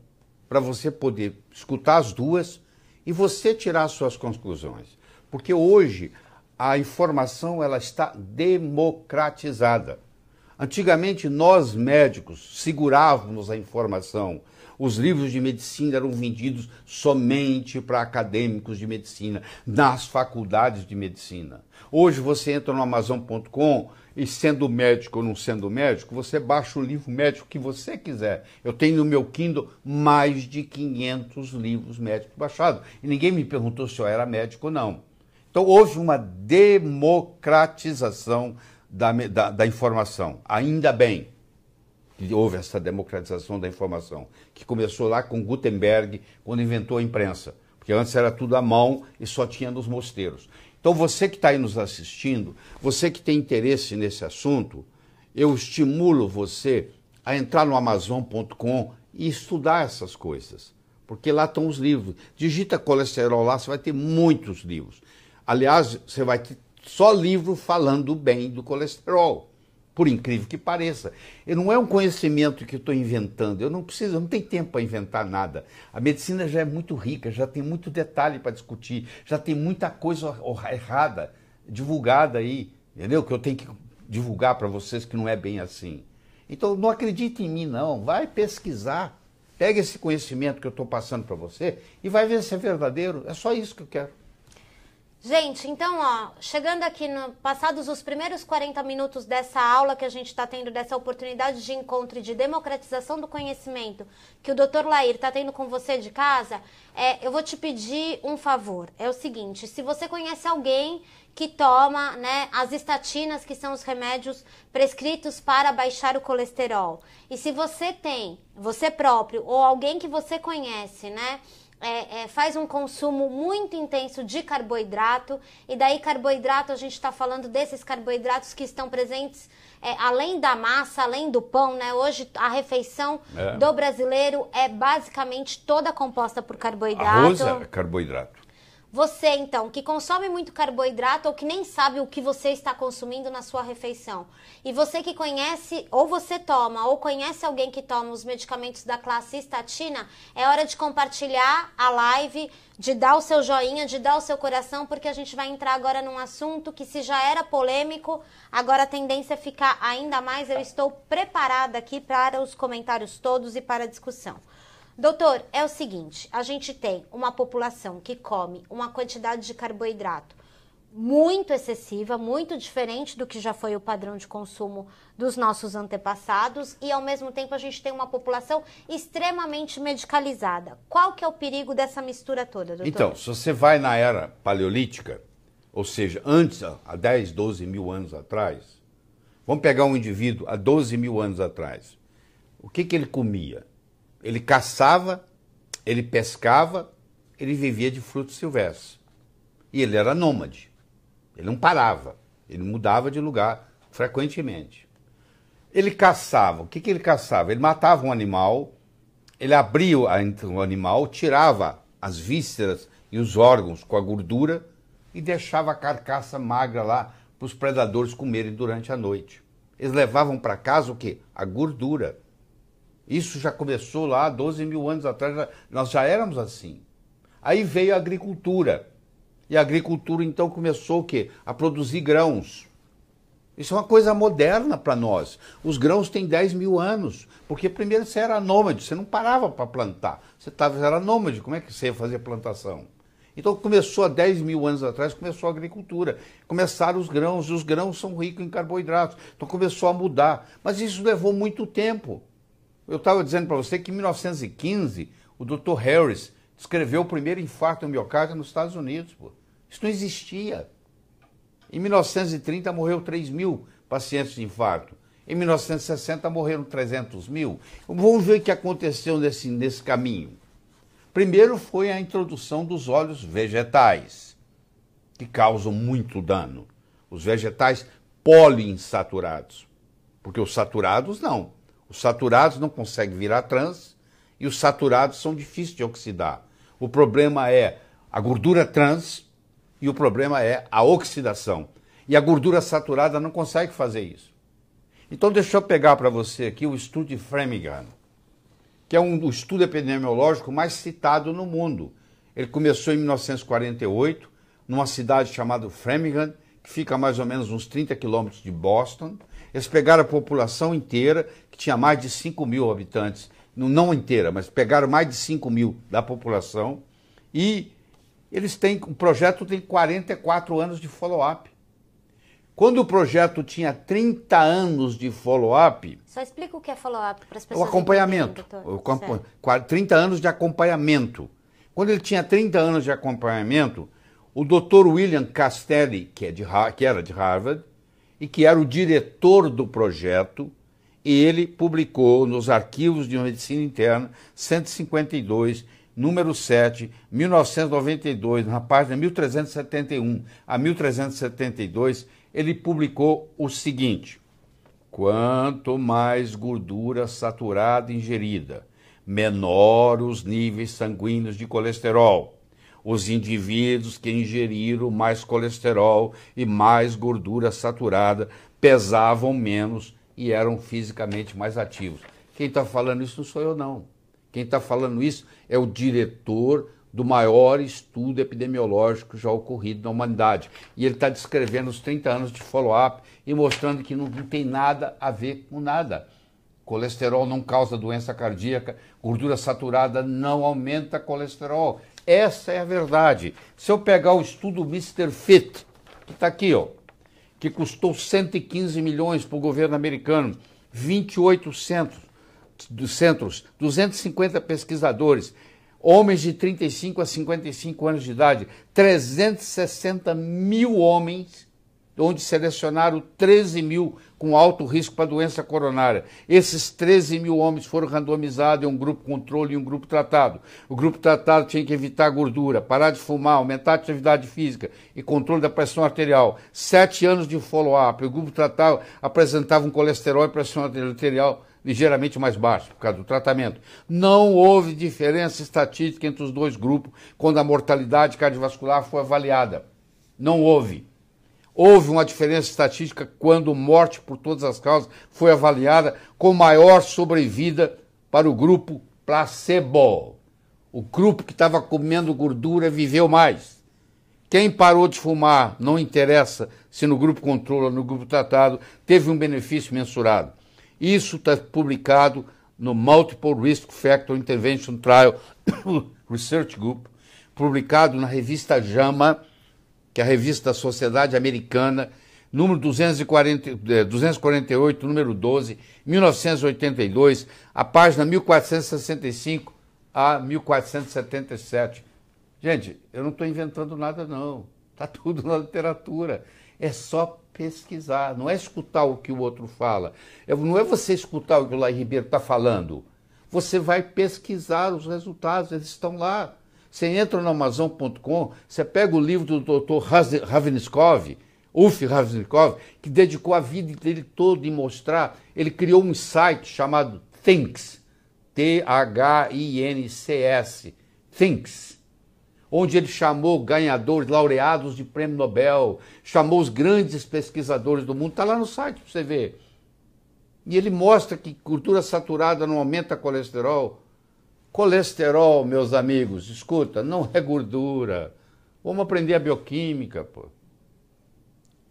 para você poder escutar as duas e você tirar suas conclusões. Porque hoje a informação ela está democratizada. Antigamente nós médicos segurávamos a informação. Os livros de medicina eram vendidos somente para acadêmicos de medicina, nas faculdades de medicina. Hoje você entra no Amazon.com e sendo médico ou não sendo médico, você baixa o livro médico que você quiser. Eu tenho no meu Kindle mais de 500 livros médicos baixados. E ninguém me perguntou se eu era médico ou não. Então houve uma democratização da informação. Ainda bem que houve essa democratização da informação, que começou lá com Gutenberg, quando inventou a imprensa. Porque antes era tudo à mão e só tinha nos mosteiros. Então você que está aí nos assistindo, você que tem interesse nesse assunto, eu estimulo você a entrar no Amazon.com e estudar essas coisas. Porque lá estão os livros. Digita colesterol lá, você vai ter muitos livros. Aliás, você vai ter só livro falando bem do colesterol, por incrível que pareça. E não é um conhecimento que eu estou inventando, eu não tenho tempo para inventar nada. A medicina já é muito rica, já tem muito detalhe para discutir, já tem muita coisa errada divulgada aí, entendeu? Que eu tenho que divulgar para vocês que não é bem assim. Então não acredite em mim não, vai pesquisar, pega esse conhecimento que eu estou passando para você e vai ver se é verdadeiro, é só isso que eu quero. Gente, então, ó, chegando aqui, passados os primeiros 40 minutos dessa aula que a gente está tendo, dessa oportunidade de encontro e de democratização do conhecimento que o Dr. Lair está tendo com você de casa, eu vou te pedir um favor. É o seguinte, se você conhece alguém que toma, né, as estatinas, que são os remédios prescritos para baixar o colesterol, e se você tem, você próprio, ou alguém que você conhece, né, faz um consumo muito intenso de carboidrato, e daí carboidrato a gente está falando desses carboidratos que estão presentes além da massa, além do pão, né? Hoje a refeição do brasileiro é basicamente toda composta por carboidrato. Arroz é carboidrato. Você, então, que consome muito carboidrato ou que nem sabe o que você está consumindo na sua refeição. E você que conhece, ou você toma, ou conhece alguém que toma os medicamentos da classe estatina, é hora de compartilhar a live, de dar o seu joinha, de dar o seu coração, porque a gente vai entrar agora num assunto que, se já era polêmico, agora a tendência é ficar ainda mais. Eu estou preparada aqui para os comentários todos e para a discussão. Doutor, é o seguinte, a gente tem uma população que come uma quantidade de carboidrato muito excessiva, muito diferente do que já foi o padrão de consumo dos nossos antepassados, e ao mesmo tempo a gente tem uma população extremamente medicalizada. Qual que é o perigo dessa mistura toda, doutor? Então, se você vai na era paleolítica, ou seja, antes, há 10, 12 mil anos atrás, Vamos pegar um indivíduo há 12 mil anos atrás. O que ele comia? Ele caçava, ele pescava, ele vivia de frutos silvestres. E ele era nômade. Ele não parava. Ele mudava de lugar frequentemente. Ele caçava. O que ele caçava? Ele matava um animal, ele abria o animal, tirava as vísceras e os órgãos com a gordura e deixava a carcaça magra lá para os predadores comerem durante a noite. Eles levavam para casa o quê? A gordura. Isso já começou lá 12 mil anos atrás, nós já éramos assim. Aí veio a agricultura. E a agricultura então começou o quê? A produzir grãos. Isso é uma coisa moderna para nós. Os grãos têm 10 mil anos, porque primeiro você era nômade, você não parava para plantar. Você era nômade, como é que você ia fazer plantação? Então começou há 10 mil anos atrás, começou a agricultura. Começaram os grãos, e os grãos são ricos em carboidratos. Então começou a mudar. Mas isso levou muito tempo. Eu estava dizendo para você que em 1915, o Dr. Harris descreveu o primeiro infarto no miocárdio nos Estados Unidos. Pô. Isso não existia. Em 1930 morreu 3 mil pacientes de infarto. Em 1960 morreram 300 mil. Vamos ver o que aconteceu nesse caminho. Primeiro foi a introdução dos óleos vegetais, que causam muito dano. Os vegetais poliinsaturados. Porque os saturados não. Os saturados não conseguem virar trans e os saturados são difíceis de oxidar. O problema é a gordura trans e o problema é a oxidação. E a gordura saturada não consegue fazer isso. Então deixa eu pegar para você aqui o estudo de Framingham, que é o estudo epidemiológico mais citado no mundo. Ele começou em 1948, numa cidade chamada Framingham, que fica a mais ou menos uns 30 quilômetros de Boston. Eles pegaram a população inteira, que tinha mais de 5 mil habitantes, não inteira, mas pegaram mais de 5 mil da população, e o projeto tem 44 anos de follow-up. Quando o projeto tinha 30 anos de follow-up... Só explica o que é follow-up para as pessoas. O acompanhamento. 30 anos de acompanhamento. Quando ele tinha 30 anos de acompanhamento, o Dr. William Castelli, que era de Harvard, e que era o diretor do projeto, ele publicou nos Arquivos de Medicina Interna 152, número 7, 1992, na página 1371 a 1372, ele publicou o seguinte: quanto mais gordura saturada ingerida, menor os níveis sanguíneos de colesterol. Os indivíduos que ingeriram mais colesterol e mais gordura saturada pesavam menos e eram fisicamente mais ativos. Quem está falando isso não sou eu, não. Quem está falando isso é o diretor do maior estudo epidemiológico já ocorrido na humanidade. E ele está descrevendo os 30 anos de follow-up e mostrando que não tem nada a ver com nada. Colesterol não causa doença cardíaca, gordura saturada não aumenta colesterol. Essa é a verdade. Se eu pegar o estudo Mr. Fit, que está aqui, ó, que custou 115 milhões para o governo americano, 28 centros, 250 pesquisadores, homens de 35 a 55 anos de idade, 360 mil homens, onde selecionaram 13 mil com alto risco para doença coronária. Esses 13 mil homens foram randomizados em um grupo controle e um grupo tratado. O grupo tratado tinha que evitar a gordura, parar de fumar, aumentar a atividade física e controle da pressão arterial. 7 anos de follow-up. O grupo tratado apresentava um colesterol e pressão arterial ligeiramente mais baixo por causa do tratamento. Não houve diferença estatística entre os dois grupos quando a mortalidade cardiovascular foi avaliada. Não houve. Houve uma diferença estatística quando morte por todas as causas foi avaliada com maior sobrevida para o grupo placebo. O grupo que estava comendo gordura viveu mais. Quem parou de fumar, não interessa se no grupo controle ou no grupo tratado, teve um benefício mensurado. Isso está publicado no Multiple Risk Factor Intervention Trial Research Group, publicado na revista JAMA, que é a revista da Sociedade Americana, número 248, número 12, 1982, a página 1465 a 1477. Gente, eu não estou inventando nada, não. Está tudo na literatura. É só pesquisar, não é escutar o que o outro fala. Não é você escutar o que o Lair Ribeiro está falando. Você vai pesquisar os resultados, eles estão lá. Você entra no Amazon.com, você pega o livro do Dr. Ravenscoe, Ulf Ravenscoe, que dedicou a vida dele toda em mostrar. Ele criou um site chamado Thinks, T-H-I-N-C-S, Thinks, onde ele chamou ganhadores, laureados de prêmio Nobel, chamou os grandes pesquisadores do mundo. Está lá no site para você ver. E ele mostra que gordura saturada não aumenta colesterol. Colesterol, meus amigos, escuta, não é gordura. Vamos aprender a bioquímica, pô.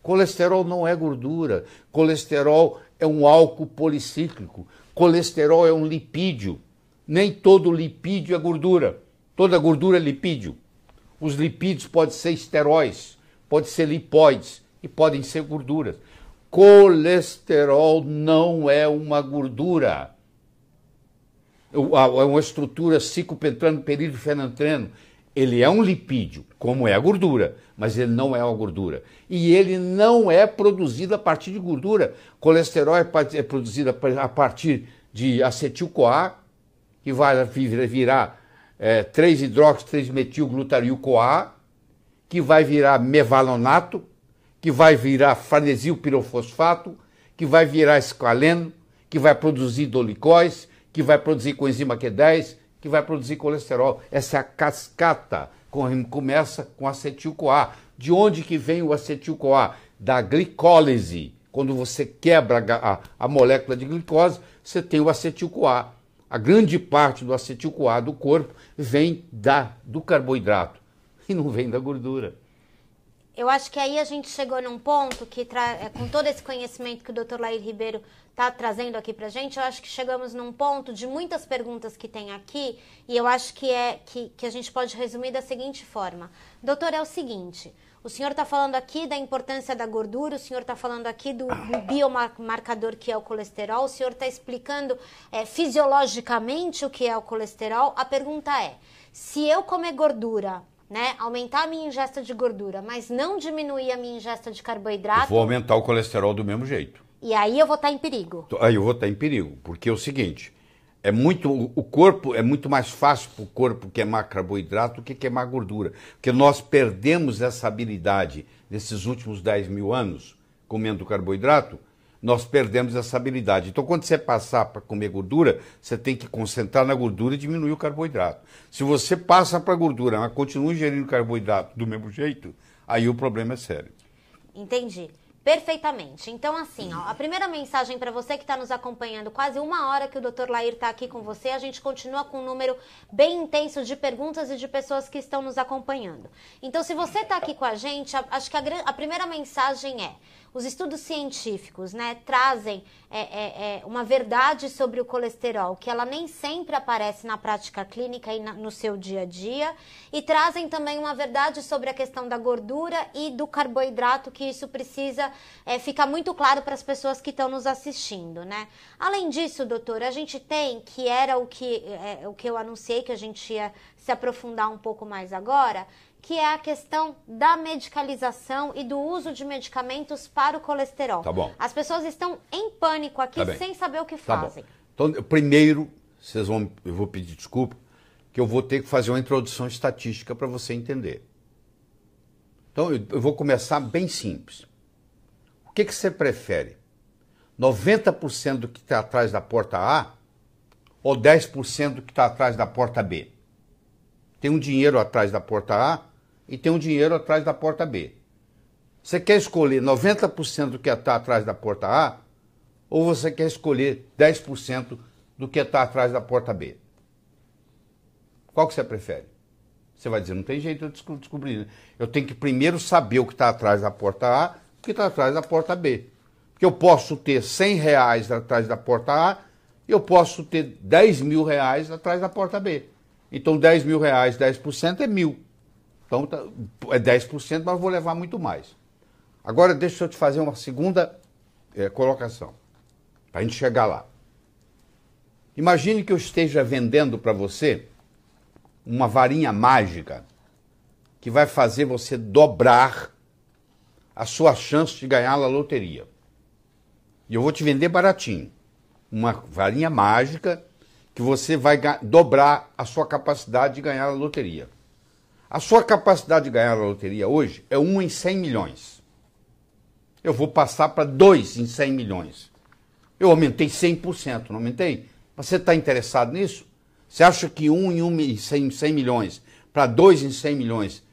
Colesterol não é gordura. Colesterol é um álcool policíclico. Colesterol é um lipídio. Nem todo lipídio é gordura. Toda gordura é lipídio. Os lipídios podem ser esteróis, podem ser lipóides e podem ser gorduras. Colesterol não é uma gordura. É uma estrutura cicopentrano, período fenantreno. Ele é um lipídio, como é a gordura, mas ele não é uma gordura. E ele não é produzido a partir de gordura. Colesterol é produzido a partir de acetil-CoA, que vai virar 3-hidroxi-3-metil-glutariil-CoA, que vai virar mevalonato, que vai virar farnesil-pirofosfato, que vai virar esqualeno, que vai produzir dolicóis, que vai produzir coenzima Q10, que vai produzir colesterol. Essa é a cascata. Começa com acetil-CoA. De onde que vem o acetil-CoA? Da glicólise. Quando você quebra a molécula de glicose, você tem o acetil-CoA. A grande parte do acetil-CoA do corpo vem do carboidrato e não vem da gordura. Eu acho que aí a gente chegou num ponto que, com todo esse conhecimento que o Dr. Lair Ribeiro está trazendo aqui pra gente, eu acho que chegamos num ponto de muitas perguntas que tem aqui, e eu acho que a gente pode resumir da seguinte forma. Doutor, é o seguinte, o senhor está falando aqui da importância da gordura, o senhor está falando aqui do biomarcador que é o colesterol, o senhor está explicando fisiologicamente o que é o colesterol. A pergunta é, se eu comer gordura, né, aumentar a minha ingesta de gordura, mas não diminuir a minha ingesta de carboidrato... Eu vou aumentar o colesterol do mesmo jeito. E aí eu vou estar em perigo. Aí eu vou estar em perigo, porque é o seguinte, o corpo é muito mais fácil para o corpo queimar carboidrato do que queimar gordura. Porque nós perdemos essa habilidade nesses últimos 10 mil anos, comendo carboidrato, nós perdemos essa habilidade. Então, quando você passar para comer gordura, você tem que concentrar na gordura e diminuir o carboidrato. Se você passa para a gordura, mas continua ingerindo carboidrato do mesmo jeito, aí o problema é sério. Entendi. Perfeitamente. Então, assim, ó, a primeira mensagem para você que está nos acompanhando, quase uma hora que o Dr. Lair está aqui com você, a gente continua com um número bem intenso de perguntas e de pessoas que estão nos acompanhando. Então, se você está aqui com a gente, acho que a primeira mensagem é: os estudos científicos, né, trazem uma verdade sobre o colesterol, que ela nem sempre aparece na prática clínica e no seu dia a dia, e trazem também uma verdade sobre a questão da gordura e do carboidrato, que isso precisa ficar muito claro para as pessoas que estão nos assistindo, né? Além disso, doutor, a gente tem, que era o que eu anunciei que a gente ia se aprofundar um pouco mais agora, que é a questão da medicalização e do uso de medicamentos para o colesterol. Tá bom. As pessoas estão em pânico aqui, sem saber o que fazem. Bom. Então, primeiro, eu vou pedir desculpa, que eu vou ter que fazer uma introdução estatística para você entender. Então, eu vou começar bem simples. O que você prefere? 90% do que está atrás da porta A ou 10% do que está atrás da porta B? Tem um dinheiro atrás da porta A e tem um dinheiro atrás da porta B. Você quer escolher 90% do que está atrás da porta A ou você quer escolher 10% do que está atrás da porta B? Qual que você prefere? Você vai dizer, não tem jeito de descobrir. Né? Eu tenho que primeiro saber o que está atrás da porta A e o que está atrás da porta B. Porque eu posso ter R$100 atrás da porta A e eu posso ter R$10.000 atrás da porta B. Então, R$10.000, 10% é 1.000. Então, é 10%, mas eu vou levar muito mais. Agora, deixa eu te fazer uma segunda colocação, para a gente chegar lá. Imagine que eu esteja vendendo para você uma varinha mágica que vai fazer você dobrar a sua chance de ganhar na loteria. E eu vou te vender baratinho. Uma varinha mágica que você vai dobrar a sua capacidade de ganhar na loteria. A sua capacidade de ganhar na loteria hoje é 1 em 100 milhões. Eu vou passar para 2 em 100 milhões. Eu aumentei 100%, não aumentei? Você está interessado nisso? Você acha que 1 em 100 milhões para 2 em 100 milhões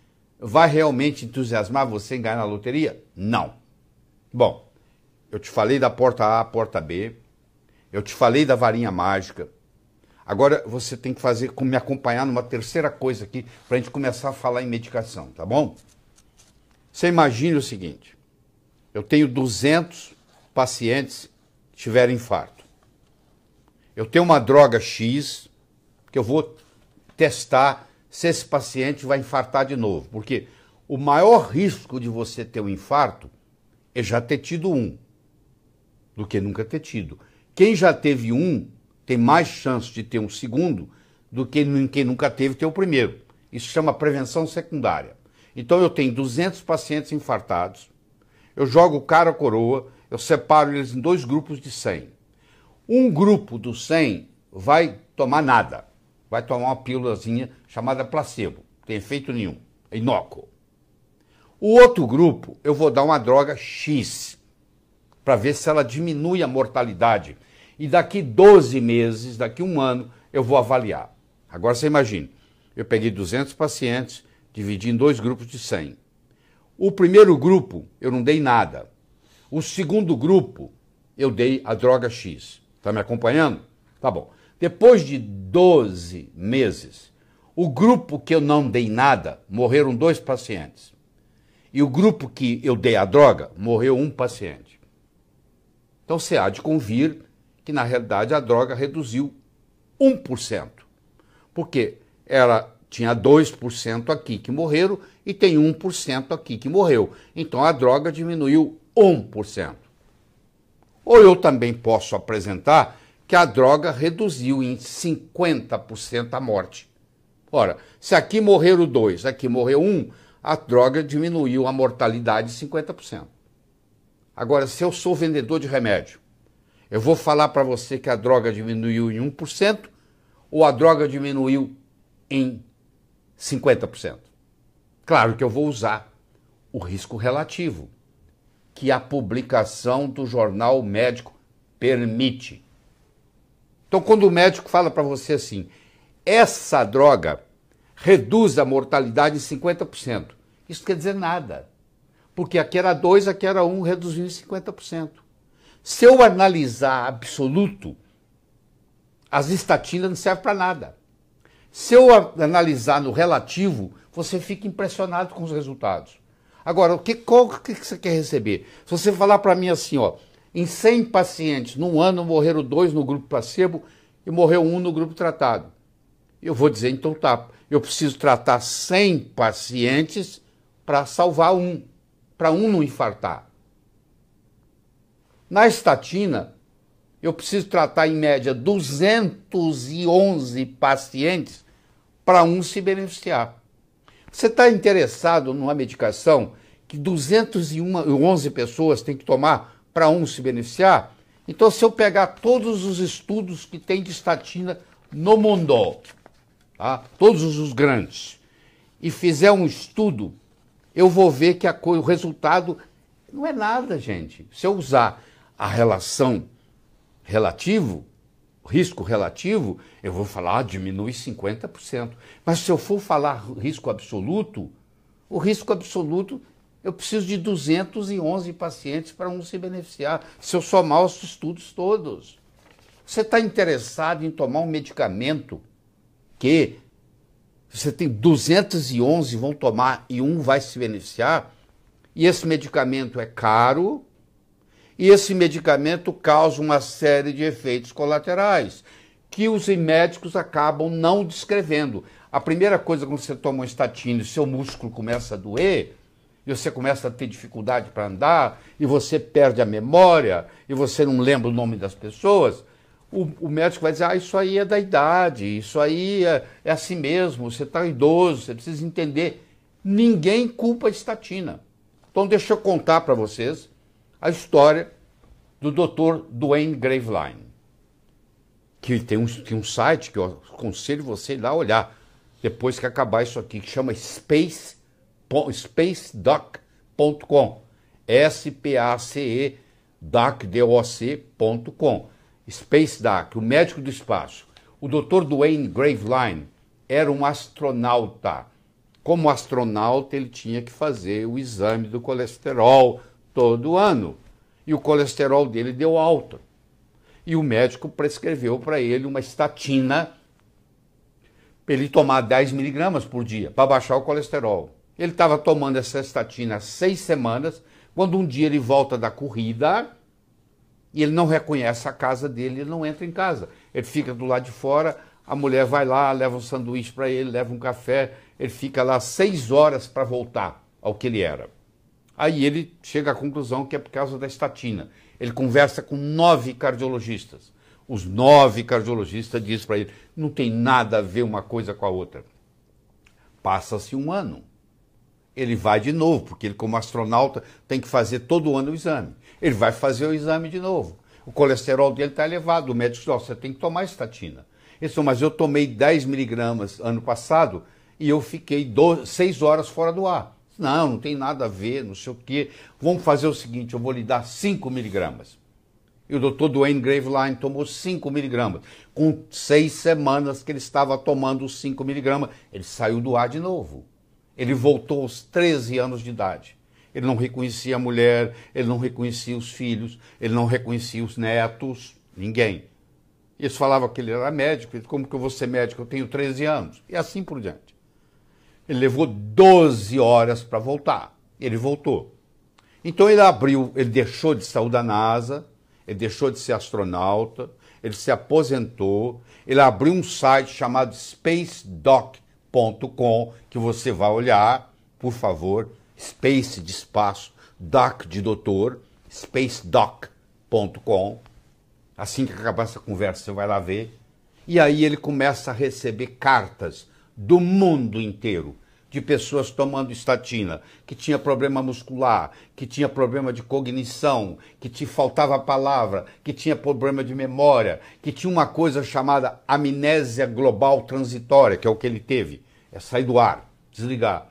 vai realmente entusiasmar você em ganhar na loteria? Não. Bom, eu te falei da porta A, porta B, eu te falei da varinha mágica. Agora você tem que me acompanhar numa terceira coisa aqui para a gente começar a falar em medicação, tá bom? Você imagine o seguinte, eu tenho 200 pacientes que tiveram infarto. Eu tenho uma droga X que eu vou testar se esse paciente vai infartar de novo. Porque o maior risco de você ter um infarto é já ter tido um, do que nunca ter tido. Quem já teve um tem mais chance de ter um segundo do que quem nunca teve ter o primeiro. Isso chama prevenção secundária. Então eu tenho 200 pacientes infartados, eu jogo cara a coroa, eu separo eles em 2 grupos de 100. Um grupo dos 100 vai tomar nada, vai tomar uma pílulazinha chamada placebo, não tem efeito nenhum, é inócuo. O outro grupo eu vou dar uma droga X, para ver se ela diminui a mortalidade. E daqui 12 meses, daqui 1 ano, eu vou avaliar. Agora você imagine, eu peguei 200 pacientes, dividi em 2 grupos de 100. O primeiro grupo, eu não dei nada. O segundo grupo, eu dei a droga X. Está me acompanhando? Tá bom. Depois de 12 meses, o grupo que eu não dei nada, morreram 2 pacientes. E o grupo que eu dei a droga, morreu 1 paciente. Então você há de convir que, na realidade, a droga reduziu 1%. Porque ela tinha 2% aqui que morreram e tem 1% aqui que morreu. Então a droga diminuiu 1%. Ou eu também posso apresentar que a droga reduziu em 50% a morte. Ora, se aqui morreram 2, aqui morreu 1, a droga diminuiu a mortalidade em 50%. Agora, se eu sou vendedor de remédio, eu vou falar para você que a droga diminuiu em 1% ou a droga diminuiu em 50%. Claro que eu vou usar o risco relativo, que a publicação do jornal médico permite. Então, quando o médico fala para você assim, essa droga reduz a mortalidade em 50%, isso não quer dizer nada. Porque aqui era 2, aqui era 1, reduziu em 50%. Se eu analisar absoluto, as estatinas não servem para nada. Se eu analisar no relativo, você fica impressionado com os resultados. Agora, qual que você quer receber? Se você falar para mim assim, ó, em 100 pacientes, num ano morreram 2 no grupo placebo e morreu 1 no grupo tratado. Eu vou dizer, então tá, eu preciso tratar 100 pacientes para salvar 1, para 1 não infartar. Na estatina, eu preciso tratar em média 211 pacientes para 1 se beneficiar. Você está interessado numa medicação que 211 pessoas têm que tomar para 1 se beneficiar? Então, se eu pegar todos os estudos que tem de estatina no mundo, tá? Todos os grandes, e fizer um estudo, eu vou ver que o resultado não é nada, gente. Se eu usar a relação risco relativo, eu vou falar, diminui 50%. Mas se eu for falar risco absoluto, o risco absoluto, eu preciso de 211 pacientes para 1 se beneficiar, se eu somar os estudos todos. Você está interessado em tomar um medicamento que você tem 211 vão tomar e 1 vai se beneficiar, e esse medicamento é caro, e esse medicamento causa uma série de efeitos colaterais que os médicos acabam não descrevendo. A primeira coisa, quando você toma um estatina e seu músculo começa a doer, e você começa a ter dificuldade para andar, e você perde a memória, e você não lembra o nome das pessoas, o médico vai dizer, isso aí é da idade, isso aí é assim mesmo, você está idoso, você precisa entender. Ninguém culpa a estatina. Então deixa eu contar para vocês a história do Dr. Duane Graveline, que tem um site que eu aconselho você ir lá olhar, depois que acabar isso aqui, que chama spacedoc.com. S-P-A-C-E doc.com. SpaceDoc, o médico do espaço. O Dr. Duane Graveline era um astronauta. Como astronauta, ele tinha que fazer o exame do colesterol todo ano. E o colesterol dele deu alta. E o médico prescreveu para ele uma estatina para ele tomar 10 miligramas por dia, para baixar o colesterol. Ele estava tomando essa estatina há 6 semanas, quando um dia ele volta da corrida e ele não reconhece a casa dele, ele não entra em casa. Ele fica do lado de fora, a mulher vai lá, leva um sanduíche para ele, leva um café, ele fica lá 6 horas para voltar ao que ele era. Aí ele chega à conclusão que é por causa da estatina. Ele conversa com 9 cardiologistas. Os 9 cardiologistas dizem para ele, não tem nada a ver uma coisa com a outra. Passa-se um ano. Ele vai de novo, porque ele, como astronauta, tem que fazer todo ano o exame. Ele vai fazer o exame de novo. O colesterol dele está elevado. O médico diz, você tem que tomar estatina. Ele disse, mas eu tomei 10 miligramas ano passado e eu fiquei 6 horas fora do ar. Não tem nada a ver, não sei o quê. Vamos fazer o seguinte, eu vou lhe dar 5 miligramas. E o Dr. Duane Graveline tomou 5 miligramas. Com 6 semanas que ele estava tomando os 5 miligramas, ele saiu do ar de novo. Ele voltou aos 13 anos de idade. Ele não reconhecia a mulher, ele não reconhecia os filhos, ele não reconhecia os netos, ninguém. Eles falavam que ele era médico, como que eu vou ser médico? Eu tenho 13 anos. E assim por diante. Ele levou 12 horas para voltar. Ele voltou. Então ele deixou de sair da NASA, ele deixou de ser astronauta, ele se aposentou, ele abriu um site chamado spacedoc.com, que você vai olhar, por favor, space de espaço, doc de doutor, spacedoc.com. Assim que acabar essa conversa, você vai lá ver. E aí ele começa a receber cartas do mundo inteiro, de pessoas tomando estatina, que tinha problema muscular, que tinha problema de cognição, que te faltava palavra, que tinha problema de memória, que tinha uma coisa chamada amnésia global transitória, que é o que ele teve, é sair do ar, desligar.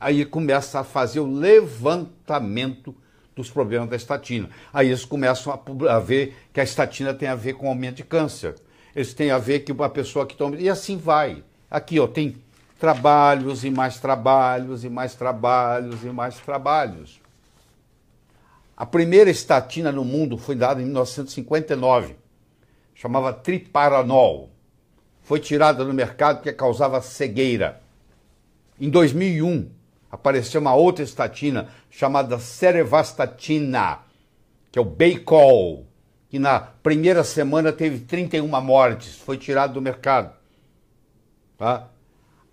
Aí ele começa a fazer o levantamento dos problemas da estatina. Aí eles começam a ver que a estatina tem a ver com aumento de câncer. Eles têm a ver que uma pessoa que toma... E assim vai. Aqui, ó, tem trabalhos e mais trabalhos e mais trabalhos e mais trabalhos. A primeira estatina no mundo foi dada em 1959. Chamava Triparanol. Foi tirada do mercado porque causava cegueira. Em 2001, apareceu uma outra estatina chamada Cerevastatina, que é o Baycol, que na primeira semana teve 31 mortes, foi tirado do mercado. Tá?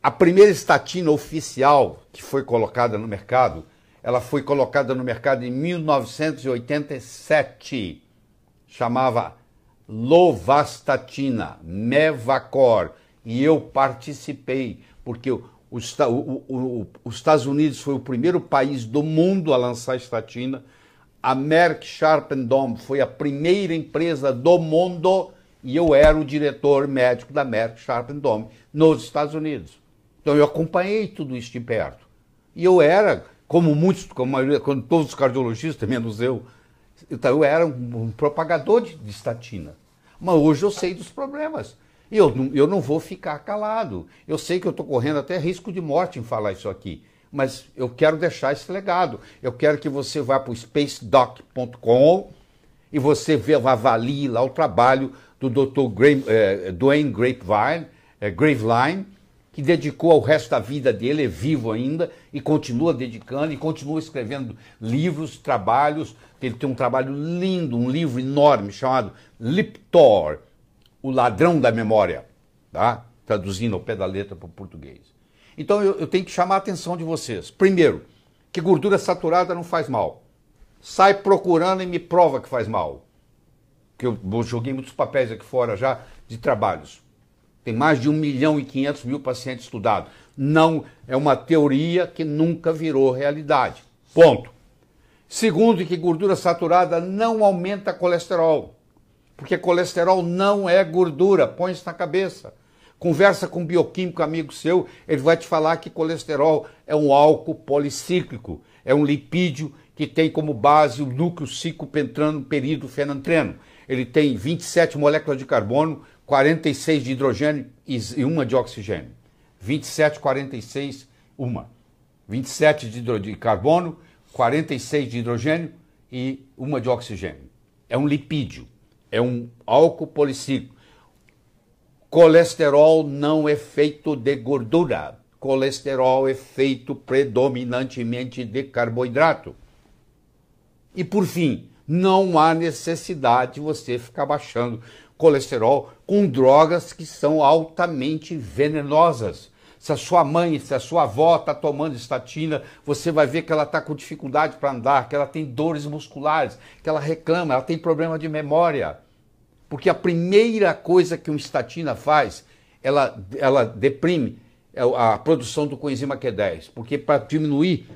A primeira estatina oficial que foi colocada no mercado, ela foi colocada no mercado em 1987. Chamava Lovastatina, Mevacor. E eu participei, porque os Estados Unidos foi o primeiro país do mundo a lançar estatina. A Merck Sharp and Dohme foi a primeira empresa do mundo e eu era o diretor médico da Merck Sharp and Dohme nos Estados Unidos. Então eu acompanhei tudo isso de perto. E eu era, como todos os cardiologistas, menos eu, então eu era um propagador de estatina. Mas hoje eu sei dos problemas. E eu não vou ficar calado. Eu sei que eu estou correndo até risco de morte em falar isso aqui. Mas eu quero deixar esse legado. Eu quero que você vá para o spacedoc.com e você avalie lá o trabalho do Dr. Duane Graveline, que dedicou o resto da vida dele, é vivo ainda, e continua dedicando, e continua escrevendo livros, trabalhos. Ele tem um trabalho lindo, um livro enorme chamado Liptor, o ladrão da memória, tá? Traduzindo ao pé da letra para o português. Então eu tenho que chamar a atenção de vocês. Primeiro, que gordura saturada não faz mal. Sai procurando e me prova que faz mal. Que eu joguei muitos papéis aqui fora já de trabalhos. Tem mais de 1.500.000 pacientes estudados. Não, é uma teoria que nunca virou realidade. Ponto. Segundo, que gordura saturada não aumenta colesterol. Porque colesterol não é gordura, põe isso na cabeça. Conversa com um bioquímico amigo seu, ele vai te falar que colesterol é um álcool policíclico, é um lipídio que tem como base o núcleo ciclopentrano peridofenantreno. Ele tem 27 moléculas de carbono, 46 de hidrogênio e uma de oxigênio. 27, 46, uma. 27 de carbono, 46 de hidrogênio e uma de oxigênio. É um lipídio, é um álcool policíclico. Colesterol não é feito de gordura. Colesterol é feito predominantemente de carboidrato. E por fim, não há necessidade de você ficar baixando colesterol com drogas que são altamente venenosas. Se a sua mãe, se a sua avó está tomando estatina, você vai ver que ela está com dificuldade para andar, que ela tem dores musculares, que ela reclama, ela tem problema de memória. Porque a primeira coisa que uma estatina faz, ela deprime a produção do coenzima Q10. Porque para diminuir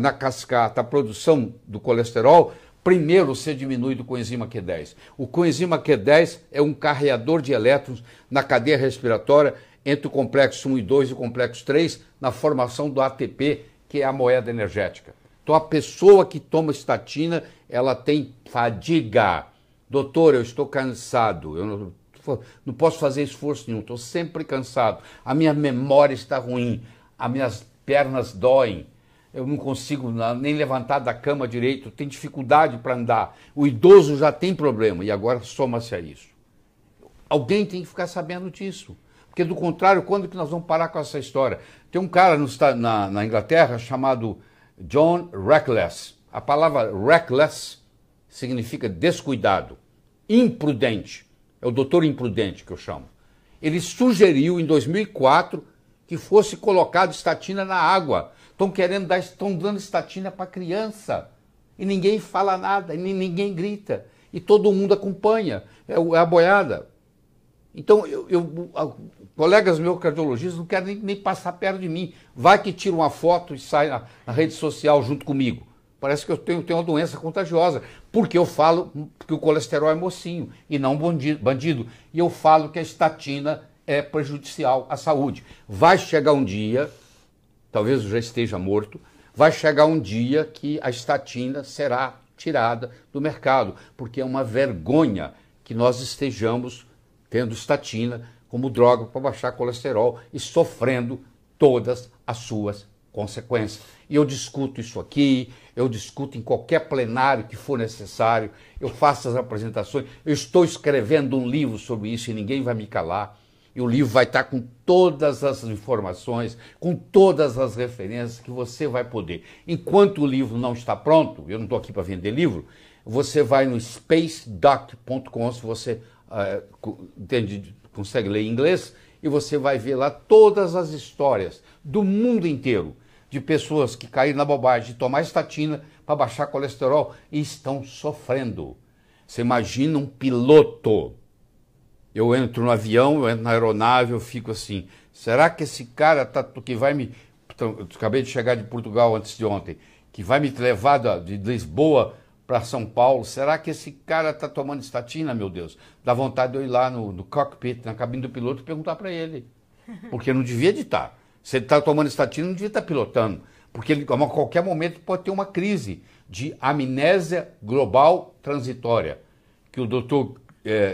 na cascata a produção do colesterol, primeiro você diminui do coenzima Q10. O coenzima Q10 é um carreador de elétrons na cadeia respiratória entre o complexo 1 e 2 e o complexo 3, na formação do ATP, que é a moeda energética. Então a pessoa que toma estatina, ela tem fadiga. Doutor, eu estou cansado, eu não posso fazer esforço nenhum, estou sempre cansado, a minha memória está ruim, as minhas pernas doem, eu não consigo nem levantar da cama direito, tenho dificuldade para andar. O idoso já tem problema e agora soma-se a isso. Alguém tem que ficar sabendo disso, porque do contrário, quando que nós vamos parar com essa história? Tem um cara na Inglaterra chamado John Reckless. A palavra reckless significa descuidado, imprudente. É o doutor imprudente que eu chamo. Ele sugeriu em 2004 que fosse colocado estatina na água. Estão dando estatina para criança. E ninguém fala nada, e ninguém grita. E todo mundo acompanha. É a boiada. Então, colegas meus cardiologistas não querem nem passar perto de mim. Vai que tira uma foto e sai na rede social junto comigo. Parece que eu tenho uma doença contagiosa, porque eu falo que o colesterol é mocinho e não bandido. E eu falo que a estatina é prejudicial à saúde. Vai chegar um dia, talvez eu já esteja morto, vai chegar um dia que a estatina será tirada do mercado, porque é uma vergonha que nós estejamos tendo estatina como droga para baixar colesterol e sofrendo todas as suas consequências. E eu discuto isso aqui, eu discuto em qualquer plenário que for necessário, eu faço as apresentações, eu estou escrevendo um livro sobre isso e ninguém vai me calar. E o livro vai estar com todas as informações, com todas as referências que você vai poder. Enquanto o livro não está pronto, eu não estou aqui para vender livro, você vai no spacedoc.com, se você consegue ler em inglês, e você vai ver lá todas as histórias do mundo inteiro de pessoas que caíram na bobagem de tomar estatina para baixar colesterol e estão sofrendo. Você imagina um piloto. Eu entro no avião, eu entro na aeronave, eu fico assim, será que esse cara que vai me... Eu acabei de chegar de Portugal antes de ontem, que vai me levar de Lisboa para São Paulo, será que esse cara está tomando estatina, meu Deus? Dá vontade de eu ir lá no cockpit, na cabine do piloto e perguntar para ele. Porque não devia de estar. Se ele está tomando estatina, não devia estar pilotando. Porque ele, a qualquer momento pode ter uma crise de amnésia global transitória, que o Dr.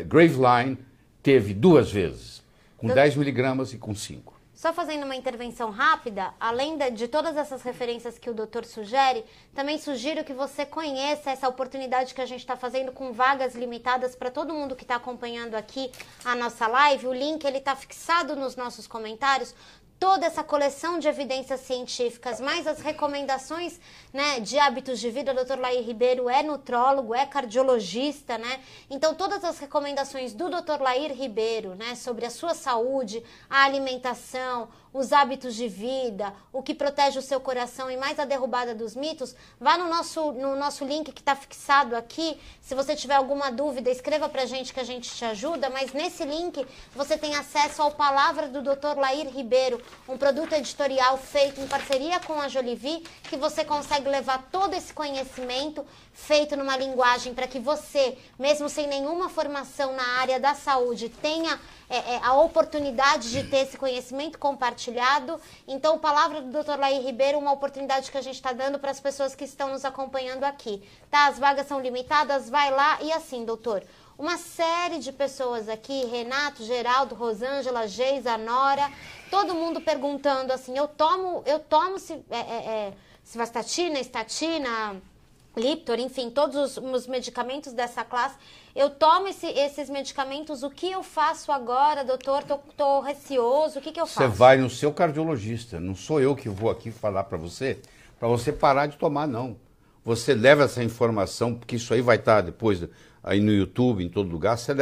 Graveline teve 2 vezes, com 10 miligramas e com 5. Só fazendo uma intervenção rápida, além de todas essas referências que o doutor sugere, também sugiro que você conheça essa oportunidade que a gente está fazendo com vagas limitadas para todo mundo que está acompanhando aqui a nossa live. O link está fixado nos nossos comentários. Toda essa coleção de evidências científicas, mais as recomendações, né, de hábitos de vida. O Dr. Lair Ribeiro é nutrólogo, é cardiologista, né? Então, todas as recomendações do Dr. Lair Ribeiro, né, sobre a sua saúde, a alimentação, os hábitos de vida, o que protege o seu coração e mais a derrubada dos mitos, vá no nosso link que está fixado aqui. Se você tiver alguma dúvida, escreva pra gente que a gente te ajuda, mas nesse link você tem acesso ao Palavra do Dr. Lair Ribeiro, um produto editorial feito em parceria com a Jolivie, que você consegue levar todo esse conhecimento feito numa linguagem para que você, mesmo sem nenhuma formação na área da saúde, tenha a oportunidade de ter esse conhecimento compartilhado. Então, Palavra do Dr. Lair Ribeiro, uma oportunidade que a gente está dando para as pessoas que estão nos acompanhando aqui. Tá? As vagas são limitadas, vai lá e assim, doutor. Uma série de pessoas aqui, Renato, Geraldo, Rosângela, Geisa, Nora, todo mundo perguntando assim, eu tomo Simvastatina, estatina, Liptor, enfim, todos os medicamentos dessa classe. Eu tomo esses medicamentos, o que eu faço agora, doutor? Tô receoso, o que eu faço? Você vai no seu cardiologista, não sou eu que vou aqui falar para você parar de tomar, não. Você leva essa informação, porque isso aí vai estar depois aí no YouTube, em todo lugar, você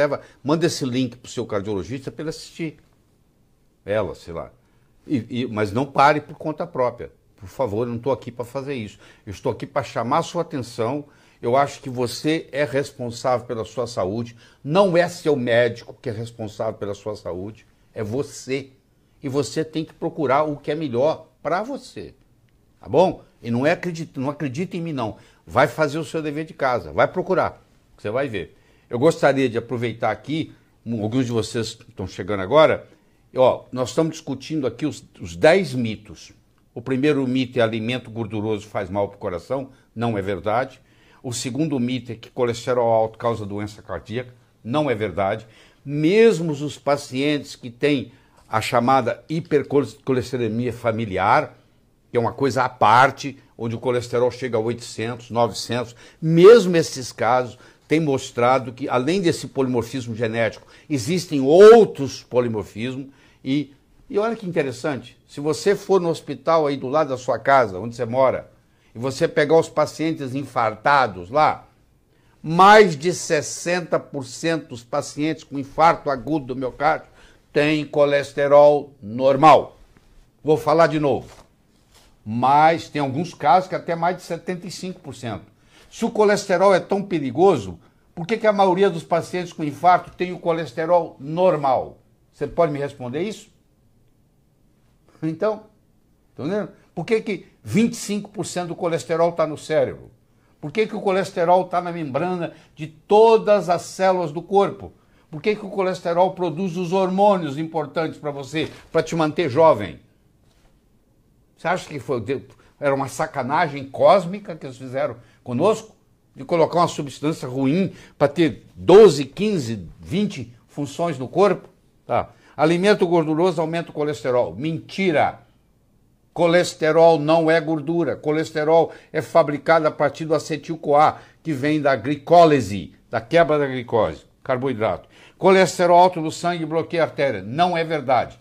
manda esse link para o seu cardiologista para ele assistir. Ela, sei lá. Mas não pare por conta própria. Por favor, eu não estou aqui para fazer isso. Eu estou aqui para chamar a sua atenção. Eu acho que você é responsável pela sua saúde. Não é seu médico que é responsável pela sua saúde. É você. E você tem que procurar o que é melhor para você. Tá bom? E não acredita em mim, não. Vai fazer o seu dever de casa. Vai procurar. Você vai ver. Eu gostaria de aproveitar aqui, alguns de vocês estão chegando agora, nós estamos discutindo aqui os 10 mitos. O primeiro mito é alimento gorduroso faz mal para o coração. Não é verdade. O segundo mito é que colesterol alto causa doença cardíaca. Não é verdade. Mesmo os pacientes que têm a chamada hipercolesterolemia familiar, que é uma coisa à parte, onde o colesterol chega a 800, 900, mesmo esses casos têm mostrado que, além desse polimorfismo genético, existem outros polimorfismos. E olha que interessante, se você for no hospital aí do lado da sua casa, onde você mora, e você pegar os pacientes infartados lá, mais de 60% dos pacientes com infarto agudo do miocárdio têm colesterol normal. Vou falar de novo. Mas tem alguns casos que até mais de 75%. Se o colesterol é tão perigoso, por que a maioria dos pacientes com infarto tem o colesterol normal? Você pode me responder isso? Então, tá entendendo? Por que 25% do colesterol está no cérebro? Por que o colesterol está na membrana de todas as células do corpo? Por que o colesterol produz os hormônios importantes para você, para te manter jovem? Você acha que era uma sacanagem cósmica que eles fizeram conosco? De colocar uma substância ruim para ter 12, 15, 20 funções no corpo? Tá. Alimento gorduroso aumenta o colesterol. Mentira! Colesterol não é gordura. Colesterol é fabricado a partir do acetil-CoA, que vem da glicólise, da quebra da glicose, carboidrato. Colesterol alto no sangue bloqueia a artéria. Não é verdade.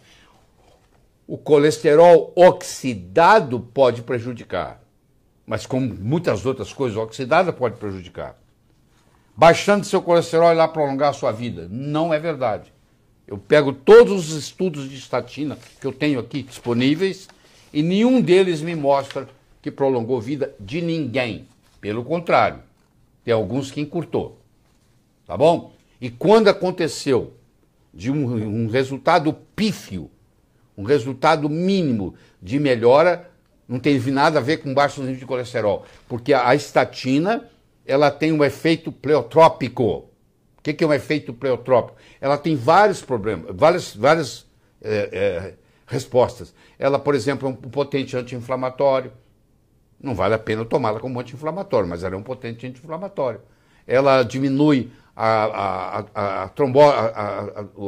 O colesterol oxidado pode prejudicar, mas como muitas outras coisas, oxidada pode prejudicar. Baixando seu colesterol e lá prolongar a sua vida. Não é verdade. Eu pego todos os estudos de estatina que eu tenho aqui disponíveis e nenhum deles me mostra que prolongou a vida de ninguém. Pelo contrário, tem alguns que encurtou. Tá bom? E quando aconteceu de um resultado pífio, um resultado mínimo de melhora, não teve nada a ver com baixo nível de colesterol, porque a estatina, ela tem um efeito pleotrópico. O que é um efeito pleotrópico? Ela tem vários problemas, várias respostas. Ela, por exemplo, é um potente anti-inflamatório. Não vale a pena tomá-la como anti-inflamatório, mas ela é um potente anti-inflamatório. Ela diminui a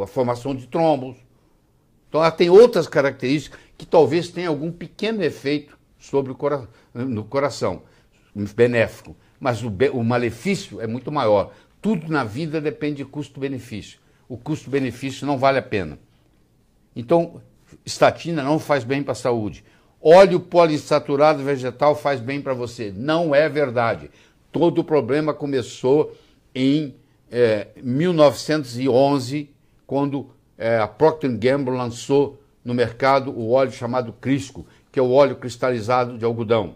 formação de trombos. Então, ela tem outras características que talvez tenha algum pequeno efeito sobre no coração, benéfico. Mas o malefício é muito maior. Tudo na vida depende de custo-benefício. O custo-benefício não vale a pena. Então, estatina não faz bem para a saúde. Óleo poliinsaturado vegetal faz bem para você. Não é verdade. Todo o problema começou em 1911, quando a Procter & Gamble lançou no mercado o óleo chamado Crisco, que é o óleo cristalizado de algodão.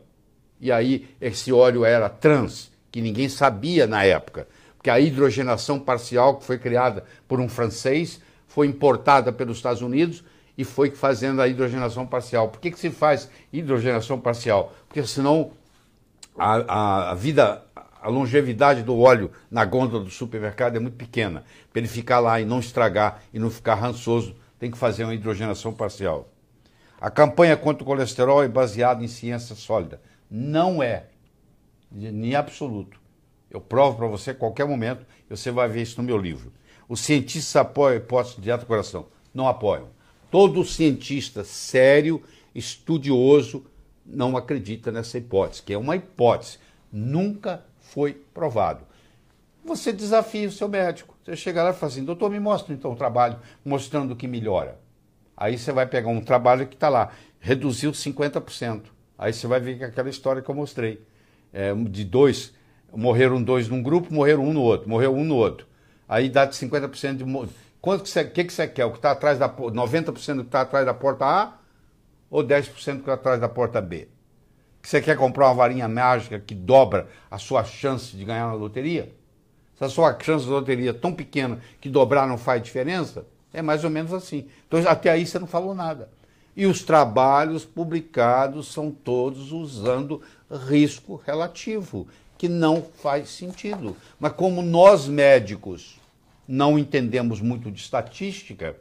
E aí esse óleo era trans, que ninguém sabia na época, porque a hidrogenação parcial, que foi criada por um francês, foi importada pelos Estados Unidos e foi fazendo a hidrogenação parcial. Por que se faz hidrogenação parcial? Porque senão a longevidade do óleo na gôndola do supermercado é muito pequena. Para ele ficar lá e não estragar e não ficar rançoso, tem que fazer uma hidrogenação parcial. A campanha contra o colesterol é baseada em ciência sólida. Não é, em absoluto. Eu provo para você a qualquer momento, e você vai ver isso no meu livro. Os cientistas apoiam a hipótese de dieta coração? Não apoiam. Todo cientista sério, estudioso, não acredita nessa hipótese, que é uma hipótese. Nunca foi provado. Você desafia o seu médico. Você chega lá e fala assim, doutor, me mostra então o trabalho mostrando que melhora. Aí você vai pegar um trabalho que está lá, reduziu 50%. Aí você vai ver que é aquela história que eu mostrei. De dois, morreram dois num grupo, morreram um no outro, morreu um no outro. Aí dá de 50% de... Quanto que você quer? O que está atrás da 90% do que está atrás da porta A ou 10% do que está atrás da porta B? Que você quer comprar uma varinha mágica que dobra a sua chance de ganhar na loteria? Se a sua chance de loteria é tão pequena que dobrar não faz diferença, é mais ou menos assim. Então até aí você não falou nada. E os trabalhos publicados são todos usando risco relativo, que não faz sentido. Mas como nós médicos não entendemos muito de estatística,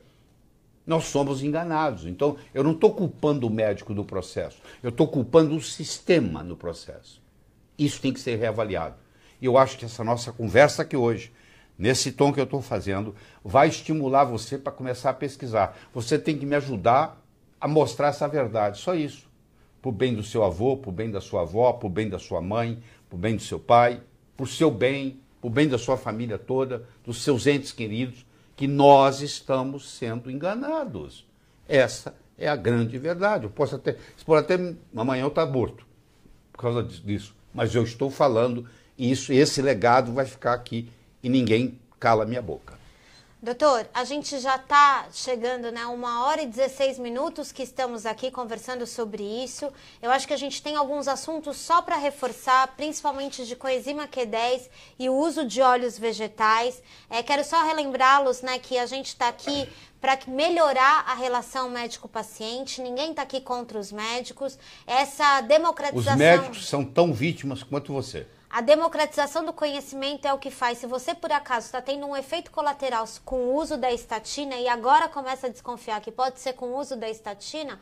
nós somos enganados. Então, eu não estou culpando o médico do processo, eu estou culpando o sistema no processo. Isso tem que ser reavaliado. E eu acho que essa nossa conversa aqui hoje, nesse tom que eu estou fazendo, vai estimular você para começar a pesquisar. Você tem que me ajudar a mostrar essa verdade, só isso. Por bem do seu avô, por bem da sua avó, por bem da sua mãe, por bem do seu pai, por seu bem, por bem da sua família toda, dos seus entes queridos, que nós estamos sendo enganados. Essa é a grande verdade. Você pode até amanhã eu estar morto por causa disso, mas eu estou falando isso, esse legado vai ficar aqui e ninguém cala minha boca. Doutor, a gente já está chegando, né, 1h16 que estamos aqui conversando sobre isso. Eu acho que a gente tem alguns assuntos só para reforçar, principalmente de coenzima Q10 e o uso de óleos vegetais. Quero só relembrá-los, né, que a gente está aqui para melhorar a relação médico-paciente. Ninguém está aqui contra os médicos. Essa democratização... Os médicos são tão vítimas quanto você. A democratização do conhecimento é o que faz. Se você, por acaso, está tendo um efeito colateral com o uso da estatina e agora começa a desconfiar que pode ser com o uso da estatina,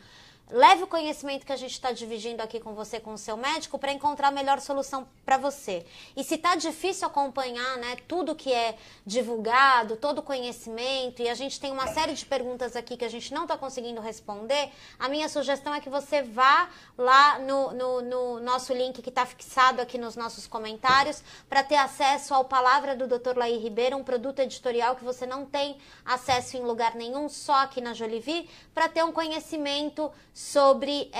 leve o conhecimento que a gente está dividindo aqui com você, com o seu médico, para encontrar a melhor solução para você. E se está difícil acompanhar, né, tudo que é divulgado, todo o conhecimento, e a gente tem uma série de perguntas aqui que a gente não está conseguindo responder, a minha sugestão é que você vá lá no nosso link que está fixado aqui nos nossos comentários para ter acesso ao Palavra do Dr. Laí Ribeiro, um produto editorial que você não tem acesso em lugar nenhum, só aqui na Jolivie, para ter um conhecimento sobre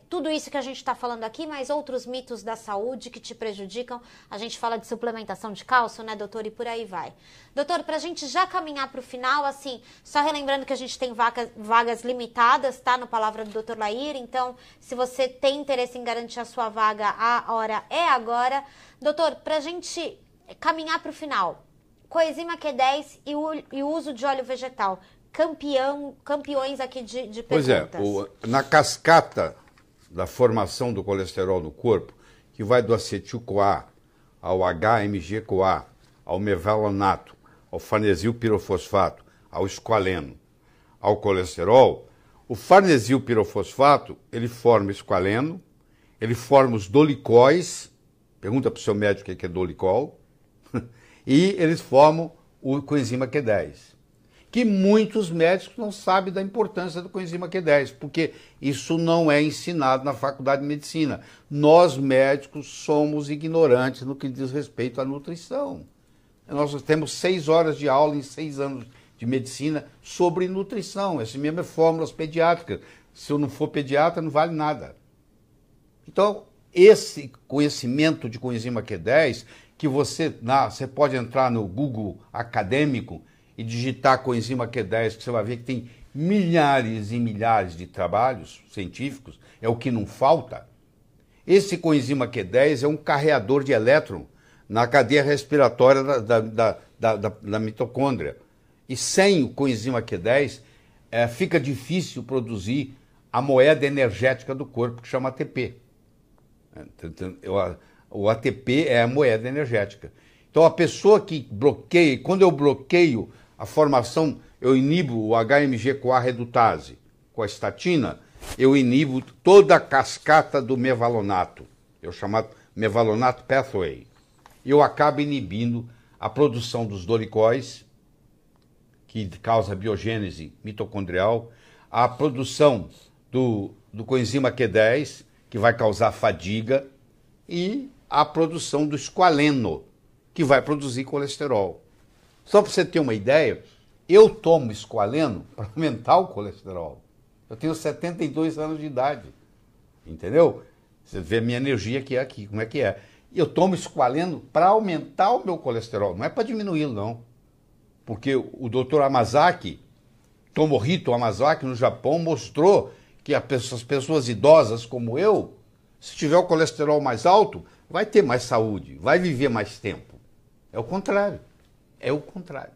tudo isso que a gente está falando aqui, mas outros mitos da saúde que te prejudicam. A gente fala de suplementação de cálcio, né, doutor? E por aí vai. Doutor, para a gente já caminhar para o final, assim, só relembrando que a gente tem vagas limitadas, tá? No Palavra do Dr. Laí. Então, se você tem interesse em garantir a sua vaga, a hora é agora. Doutor, para a gente caminhar para o final, coenzima Q10 e o uso de óleo vegetal. Campeões aqui de perguntas. Pois é, na cascata da formação do colesterol no corpo, que vai do acetil-CoA ao HMG-CoA, ao mevalonato, ao farnesil pirofosfato, ao esqualeno, ao colesterol, o farnesil pirofosfato, ele forma esqualeno, ele forma os dolicóis, pergunta para o seu médico o que é dolicol, e eles formam o coenzima Q10. Que muitos médicos não sabem da importância do coenzima Q10, porque isso não é ensinado na faculdade de medicina. Nós, médicos, somos ignorantes no que diz respeito à nutrição. Nós temos 6 horas de aula em 6 anos de medicina sobre nutrição. Essa mesmo é fórmulas pediátricas. Se eu não for pediatra, não vale nada. Então, esse conhecimento de coenzima Q10, que você pode entrar no Google acadêmico e digitar coenzima Q10, que você vai ver que tem milhares e milhares de trabalhos científicos, é o que não falta. Esse coenzima Q10 é um carreador de elétron na cadeia respiratória da mitocôndria. E sem o coenzima Q10, fica difícil produzir a moeda energética do corpo, que chama ATP. O ATP é a moeda energética. Então, a pessoa que bloqueia, quando eu bloqueio a formação, eu inibo o HMG-CoA redutase com a estatina, eu inibo toda a cascata do mevalonato, eu chamo mevalonato pathway. Eu acabo inibindo a produção dos dolicóis, que causa biogênese mitocondrial, a produção do coenzima Q10, que vai causar fadiga, e a produção do esqualeno, que vai produzir colesterol. Só para você ter uma ideia, eu tomo esqualeno para aumentar o colesterol. Eu tenho 72 anos de idade, entendeu? Você vê a minha energia que é aqui, como é que é. Eu tomo esqualeno para aumentar o meu colesterol, não é para diminuí-lo, não. Porque o Dr. Hamasaki, Tomohito Hamasaki, no Japão, mostrou que as pessoas idosas como eu, se tiver o colesterol mais alto, vai ter mais saúde, vai viver mais tempo. É o contrário. É o contrário.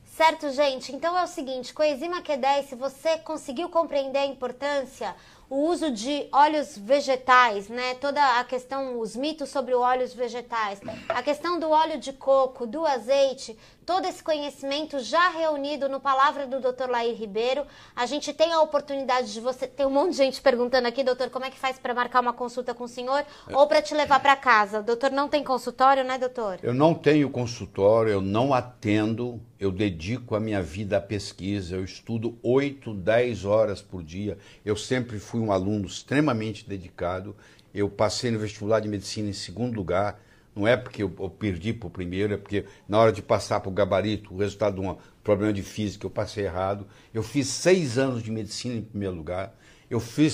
Certo, gente? Então é o seguinte, coenzima Q10, se você conseguiu compreender a importância, o uso de óleos vegetais, né? Toda a questão, os mitos sobre óleos vegetais, a questão do óleo de coco, do azeite, todo esse conhecimento já reunido no Palavra do Dr. Lair Ribeiro. A gente tem a oportunidade de você... Tem um monte de gente perguntando aqui, doutor, como é que faz para marcar uma consulta com o senhor ou para te levar para casa? O doutor não tem consultório, né, doutor? Eu não tenho consultório, eu não atendo, eu dedico a minha vida à pesquisa, eu estudo 8, 10 horas por dia. Eu sempre fui um aluno extremamente dedicado. Eu passei no vestibular de medicina em segundo lugar. Não é porque eu perdi para o primeiro, é porque na hora de passar para o gabarito, o resultado de um problema de física, eu passei errado. Eu fiz 6 anos de medicina em primeiro lugar. Fui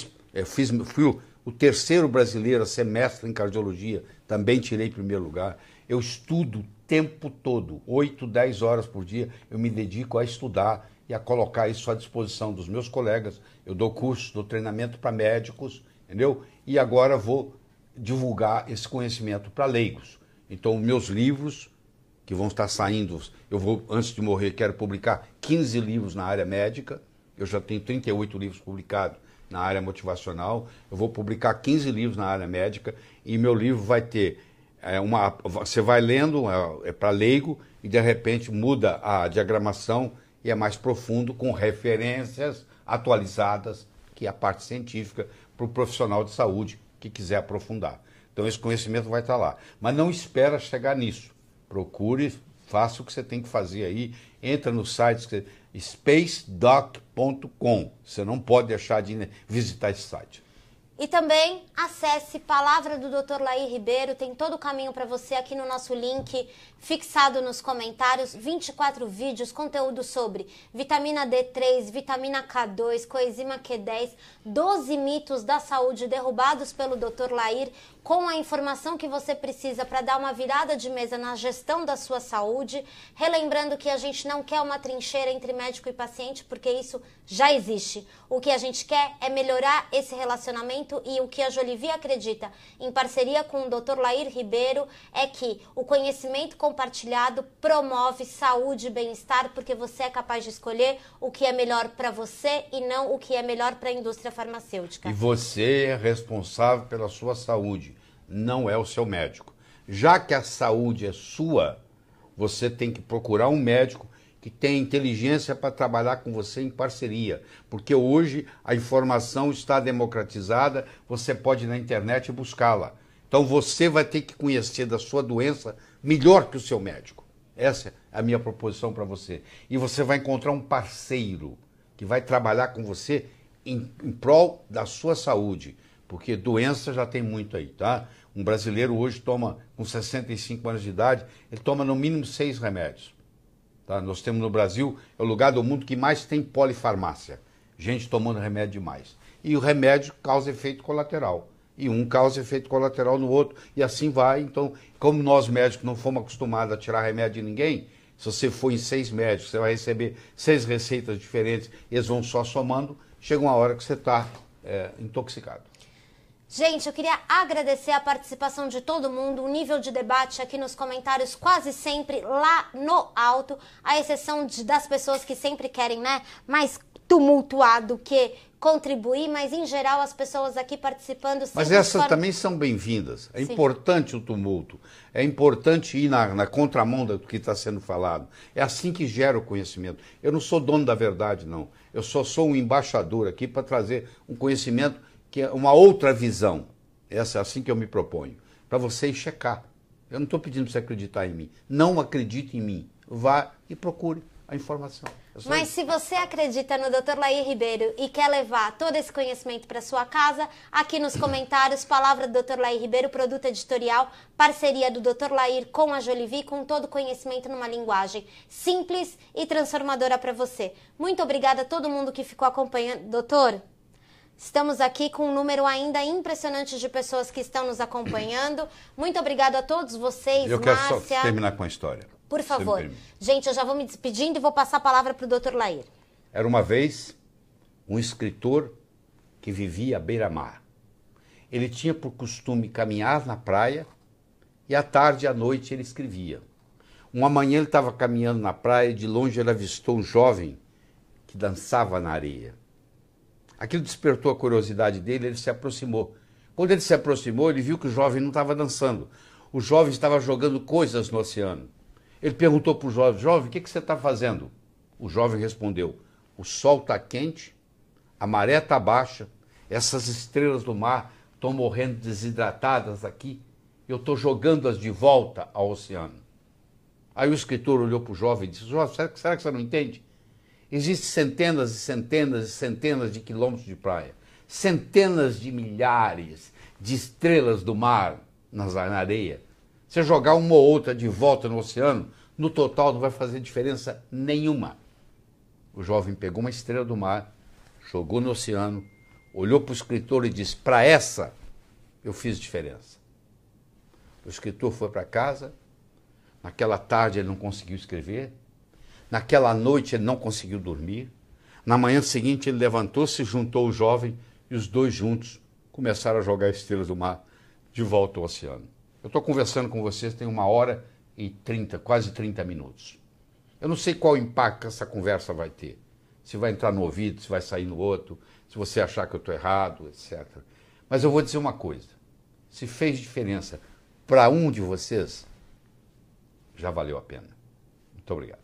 o terceiro brasileiro a ser mestre em cardiologia, também tirei primeiro lugar. Eu estudo o tempo todo, 8, 10 horas por dia, eu me dedico a estudar e a colocar isso à disposição dos meus colegas. Eu dou curso, dou treinamento para médicos, entendeu? E agora vou divulgar esse conhecimento para leigos. Então, meus livros, que vão estar saindo, eu vou, antes de morrer, quero publicar 15 livros na área médica, eu já tenho 38 livros publicados na área motivacional, eu vou publicar 15 livros na área médica, e meu livro vai ter, você vai lendo, é para leigo, e de repente muda a diagramação e é mais profundo, com referências atualizadas, que é a parte científica, para o profissional de saúde que quiser aprofundar. Então esse conhecimento vai estar lá. Mas não espera chegar nisso. Procure, faça o que você tem que fazer aí. Entra no site spacedoc.com. Você não pode deixar de visitar esse site. E também acesse Palavra do Dr. Lair Ribeiro, tem todo o caminho para você aqui no nosso link, fixado nos comentários, 24 vídeos, conteúdo sobre vitamina D3, vitamina K2, coenzima Q10, 12 mitos da saúde derrubados pelo Dr. Lair, com a informação que você precisa para dar uma virada de mesa na gestão da sua saúde, relembrando que a gente não quer uma trincheira entre médico e paciente, porque isso já existe. O que a gente quer é melhorar esse relacionamento, e o que a Jolivie acredita, em parceria com o Dr. Lair Ribeiro, é que o conhecimento compartilhado promove saúde e bem-estar, porque você é capaz de escolher o que é melhor para você e não o que é melhor para a indústria farmacêutica. E você é responsável pela sua saúde, não é o seu médico. Já que a saúde é sua, você tem que procurar um médico que tem inteligência para trabalhar com você em parceria, porque hoje a informação está democratizada, você pode ir na internet buscá-la. Então você vai ter que conhecer da sua doença melhor que o seu médico. Essa é a minha proposição para você. E você vai encontrar um parceiro que vai trabalhar com você em prol da sua saúde, porque doença já tem muito aí, tá? Um brasileiro hoje toma, com 65 anos de idade, ele toma no mínimo 6 remédios. Tá? Nós temos no Brasil, é o lugar do mundo que mais tem polifarmácia. Gente tomando remédio demais. E o remédio causa efeito colateral. E um causa efeito colateral no outro. E assim vai. Então, como nós médicos não fomos acostumados a tirar remédio de ninguém, Se você for em 6 médicos, você vai receber 6 receitas diferentes, eles vão só somando, chega uma hora que você está intoxicado. Gente, eu queria agradecer a participação de todo mundo, o nível de debate aqui nos comentários quase sempre lá no alto, à exceção das pessoas que sempre querem, né, mais tumultuar do que contribuir, mas em geral as pessoas aqui participando sempre... Mas essas também são bem-vindas. É importante o tumulto, é importante ir na contramão do que está sendo falado. É assim que gera o conhecimento. Eu não sou dono da verdade, não. Eu só sou um embaixador aqui para trazer um conhecimento que é uma outra visão. Essa é assim que eu me proponho. Para vocês checar. Eu não estou pedindo para você acreditar em mim. Não acredite em mim. Vá e procure a informação. Mas se você acredita no Dr. Lair Ribeiro e quer levar todo esse conhecimento para sua casa, aqui nos comentários, palavra do Dr. Lair Ribeiro, produto editorial, parceria do Dr. Lair com a Jolivi, com todo o conhecimento numa linguagem simples e transformadora para você. Muito obrigada a todo mundo que ficou acompanhando. Doutor, estamos aqui com um número ainda impressionante de pessoas que estão nos acompanhando. Muito obrigada a todos vocês, Eu quero só terminar com a história. Por favor. Gente, eu já vou me despedindo e vou passar a palavra para o Dr. Lair. Era uma vez um escritor que vivia à beira-mar. Ele tinha por costume caminhar na praia e à tarde e à noite ele escrevia. Uma manhã ele estava caminhando na praia e de longe ele avistou um jovem que dançava na areia. Aquilo despertou a curiosidade dele, ele se aproximou. Quando ele se aproximou, ele viu que o jovem não estava dançando. O jovem estava jogando coisas no oceano. Ele perguntou para o jovem, jovem, o que você está fazendo? O jovem respondeu, o sol está quente, a maré está baixa, essas estrelas do mar estão morrendo desidratadas aqui, eu estou jogando-as de volta ao oceano. Aí o escritor olhou para o jovem e disse, jovem, será que você não entende? Existem centenas e centenas e centenas de quilômetros de praia, centenas de milhares de estrelas do mar na areia. Você jogar uma ou outra de volta no oceano, no total não vai fazer diferença nenhuma. O jovem pegou uma estrela do mar, jogou no oceano, olhou para o escritor e disse, para essa eu fiz diferença. O escritor foi para casa, naquela tarde ele não conseguiu escrever, naquela noite ele não conseguiu dormir, na manhã seguinte ele levantou-se, juntou o jovem e os dois juntos começaram a jogar estrelas do mar de volta ao oceano. Eu estou conversando com vocês tem 1h30, quase 30 minutos. Eu não sei qual impacto essa conversa vai ter. Se vai entrar no ouvido, se vai sair no outro, se você achar que eu estou errado, etc. Mas eu vou dizer uma coisa. Se fez diferença para um de vocês, já valeu a pena. Muito obrigado.